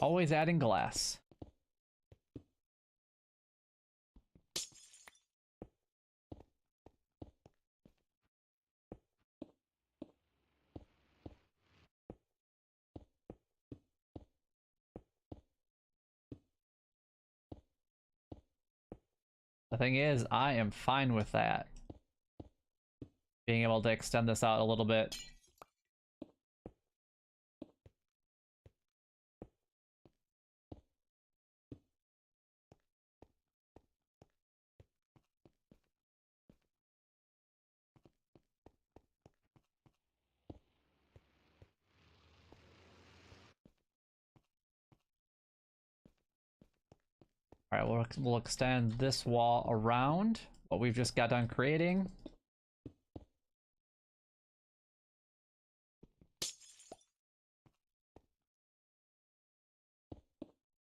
Always adding glass. The thing is, I am fine with that. Being able to extend this out a little bit. Alright, we'll extend this wall around what we've just got done creating.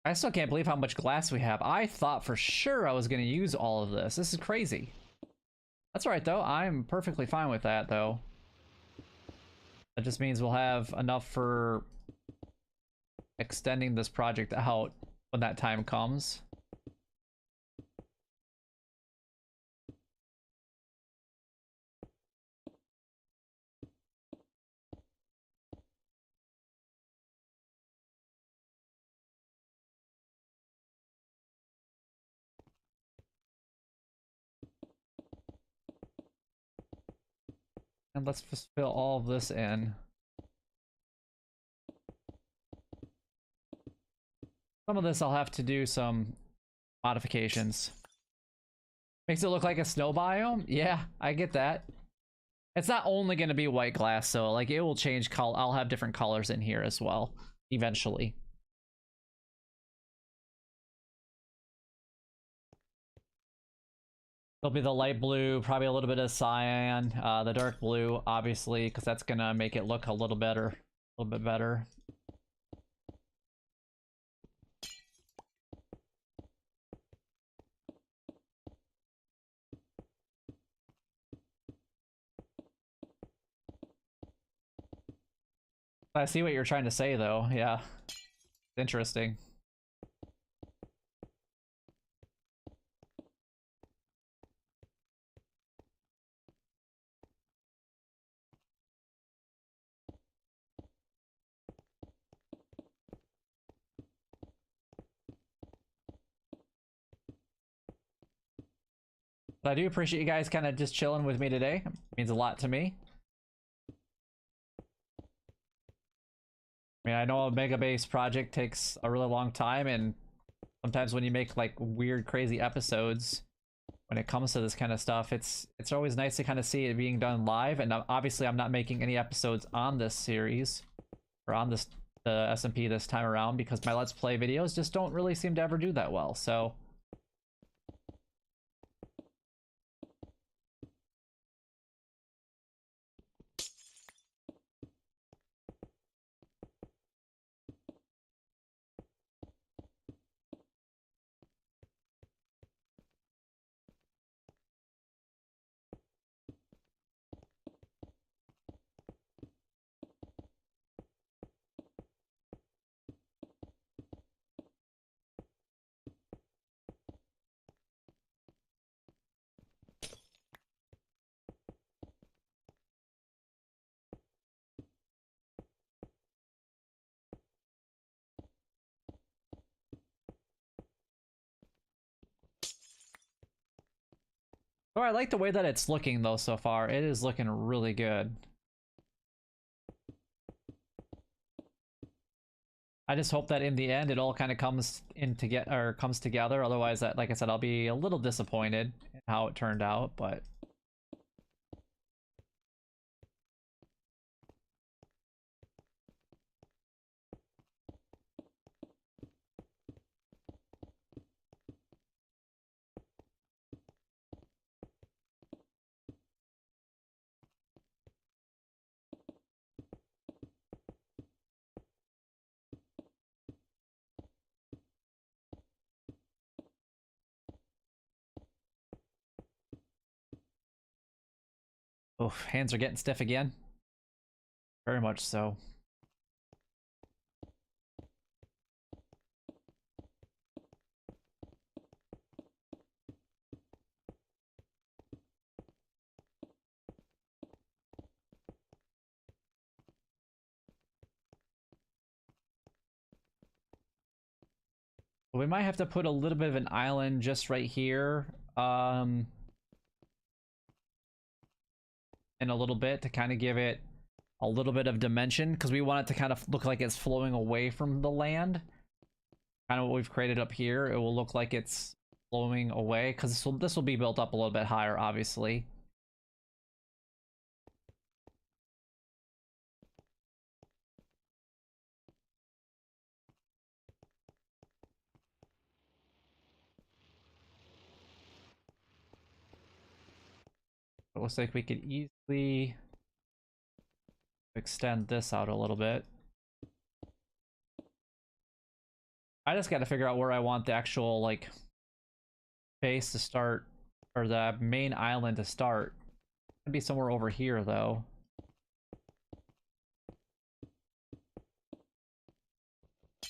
I still can't believe how much glass we have. I thought for sure I was going to use all of this. This is crazy. That's alright though. I'm perfectly fine with that though. That just means we'll have enough for extending this project out when that time comes. And let's just fill all of this in. Some of this I'll have to do some modifications. Makes it look like a snow biome? Yeah, I get that. It's not only going to be white glass, so like it will change color. I'll have different colors in here as well, eventually. There'll be the light blue, probably a little bit of cyan, the dark blue, obviously, because that's gonna make it look a little better, a little bit better. I see what you're trying to say, though. Yeah, interesting. But I do appreciate you guys kind of just chilling with me today. It means a lot to me. I mean, I know a mega base project takes a really long time, and sometimes when you make like weird, crazy episodes, when it comes to this kind of stuff, it's always nice to kind of see it being done live. And obviously, I'm not making any episodes on this series or on this the SMP this time around because my Let's Play videos just don't really seem to ever do that well. So. Oh, I like the way that it's looking though so far. It is looking really good. I just hope that in the end it all kind of comes comes together. Otherwise, that, like I said, I'll be a little disappointed in how it turned out. But oh, hands are getting stiff again. Very much so. We might have to put a little bit of an island just right here, in a little bit to kind of give it a little bit of dimension, because we want it to kind of look like it's flowing away from the land. Kind of what we've created up here, it will look like it's flowing away, because this will be built up a little bit higher, obviously. It looks like we could easily extend this out a little bit. I just got to figure out where I want the actual, like, base to start, or the main island to start. It'd be somewhere over here, though.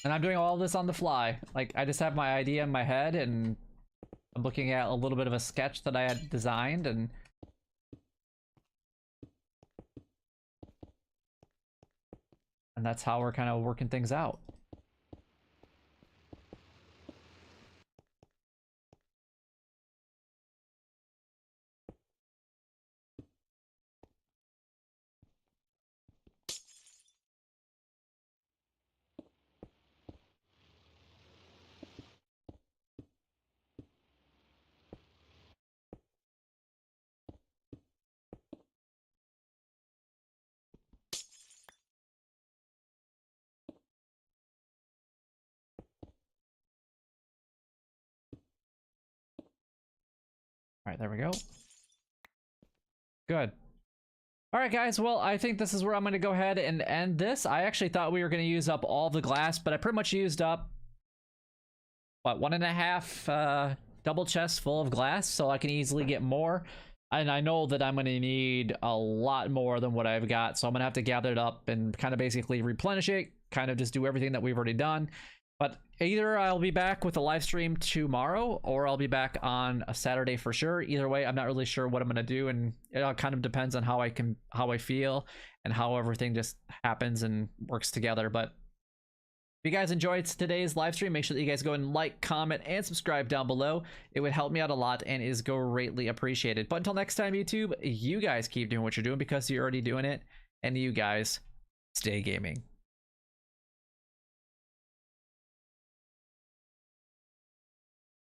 And I'm doing all this on the fly. Like, I just have my idea in my head, and I'm looking at a little bit of a sketch that I had designed, and that's how we're kind of working things out. All right, there we go. Good. All right, guys. Well, I think this is where I'm going to go ahead and end this. I actually thought we were going to use up all the glass, but I pretty much used up, what, 1.5 double chests full of glass, so I can easily get more. And I know that I'm going to need a lot more than what I've got, so I'm going to have to gather it up and kind of basically replenish it, kind of just do everything that we've already done. But either I'll be back with a live stream tomorrow, or I'll be back on a Saturday for sure. Either way, I'm not really sure what I'm gonna do, and it all kind of depends on how I feel and how everything just happens and works together. But if you guys enjoyed today's live stream, make sure that you guys go and like, comment, and subscribe down below. It would help me out a lot and is greatly appreciated. But until next time, YouTube, you guys keep doing what you're doing because you're already doing it, and you guys stay gaming.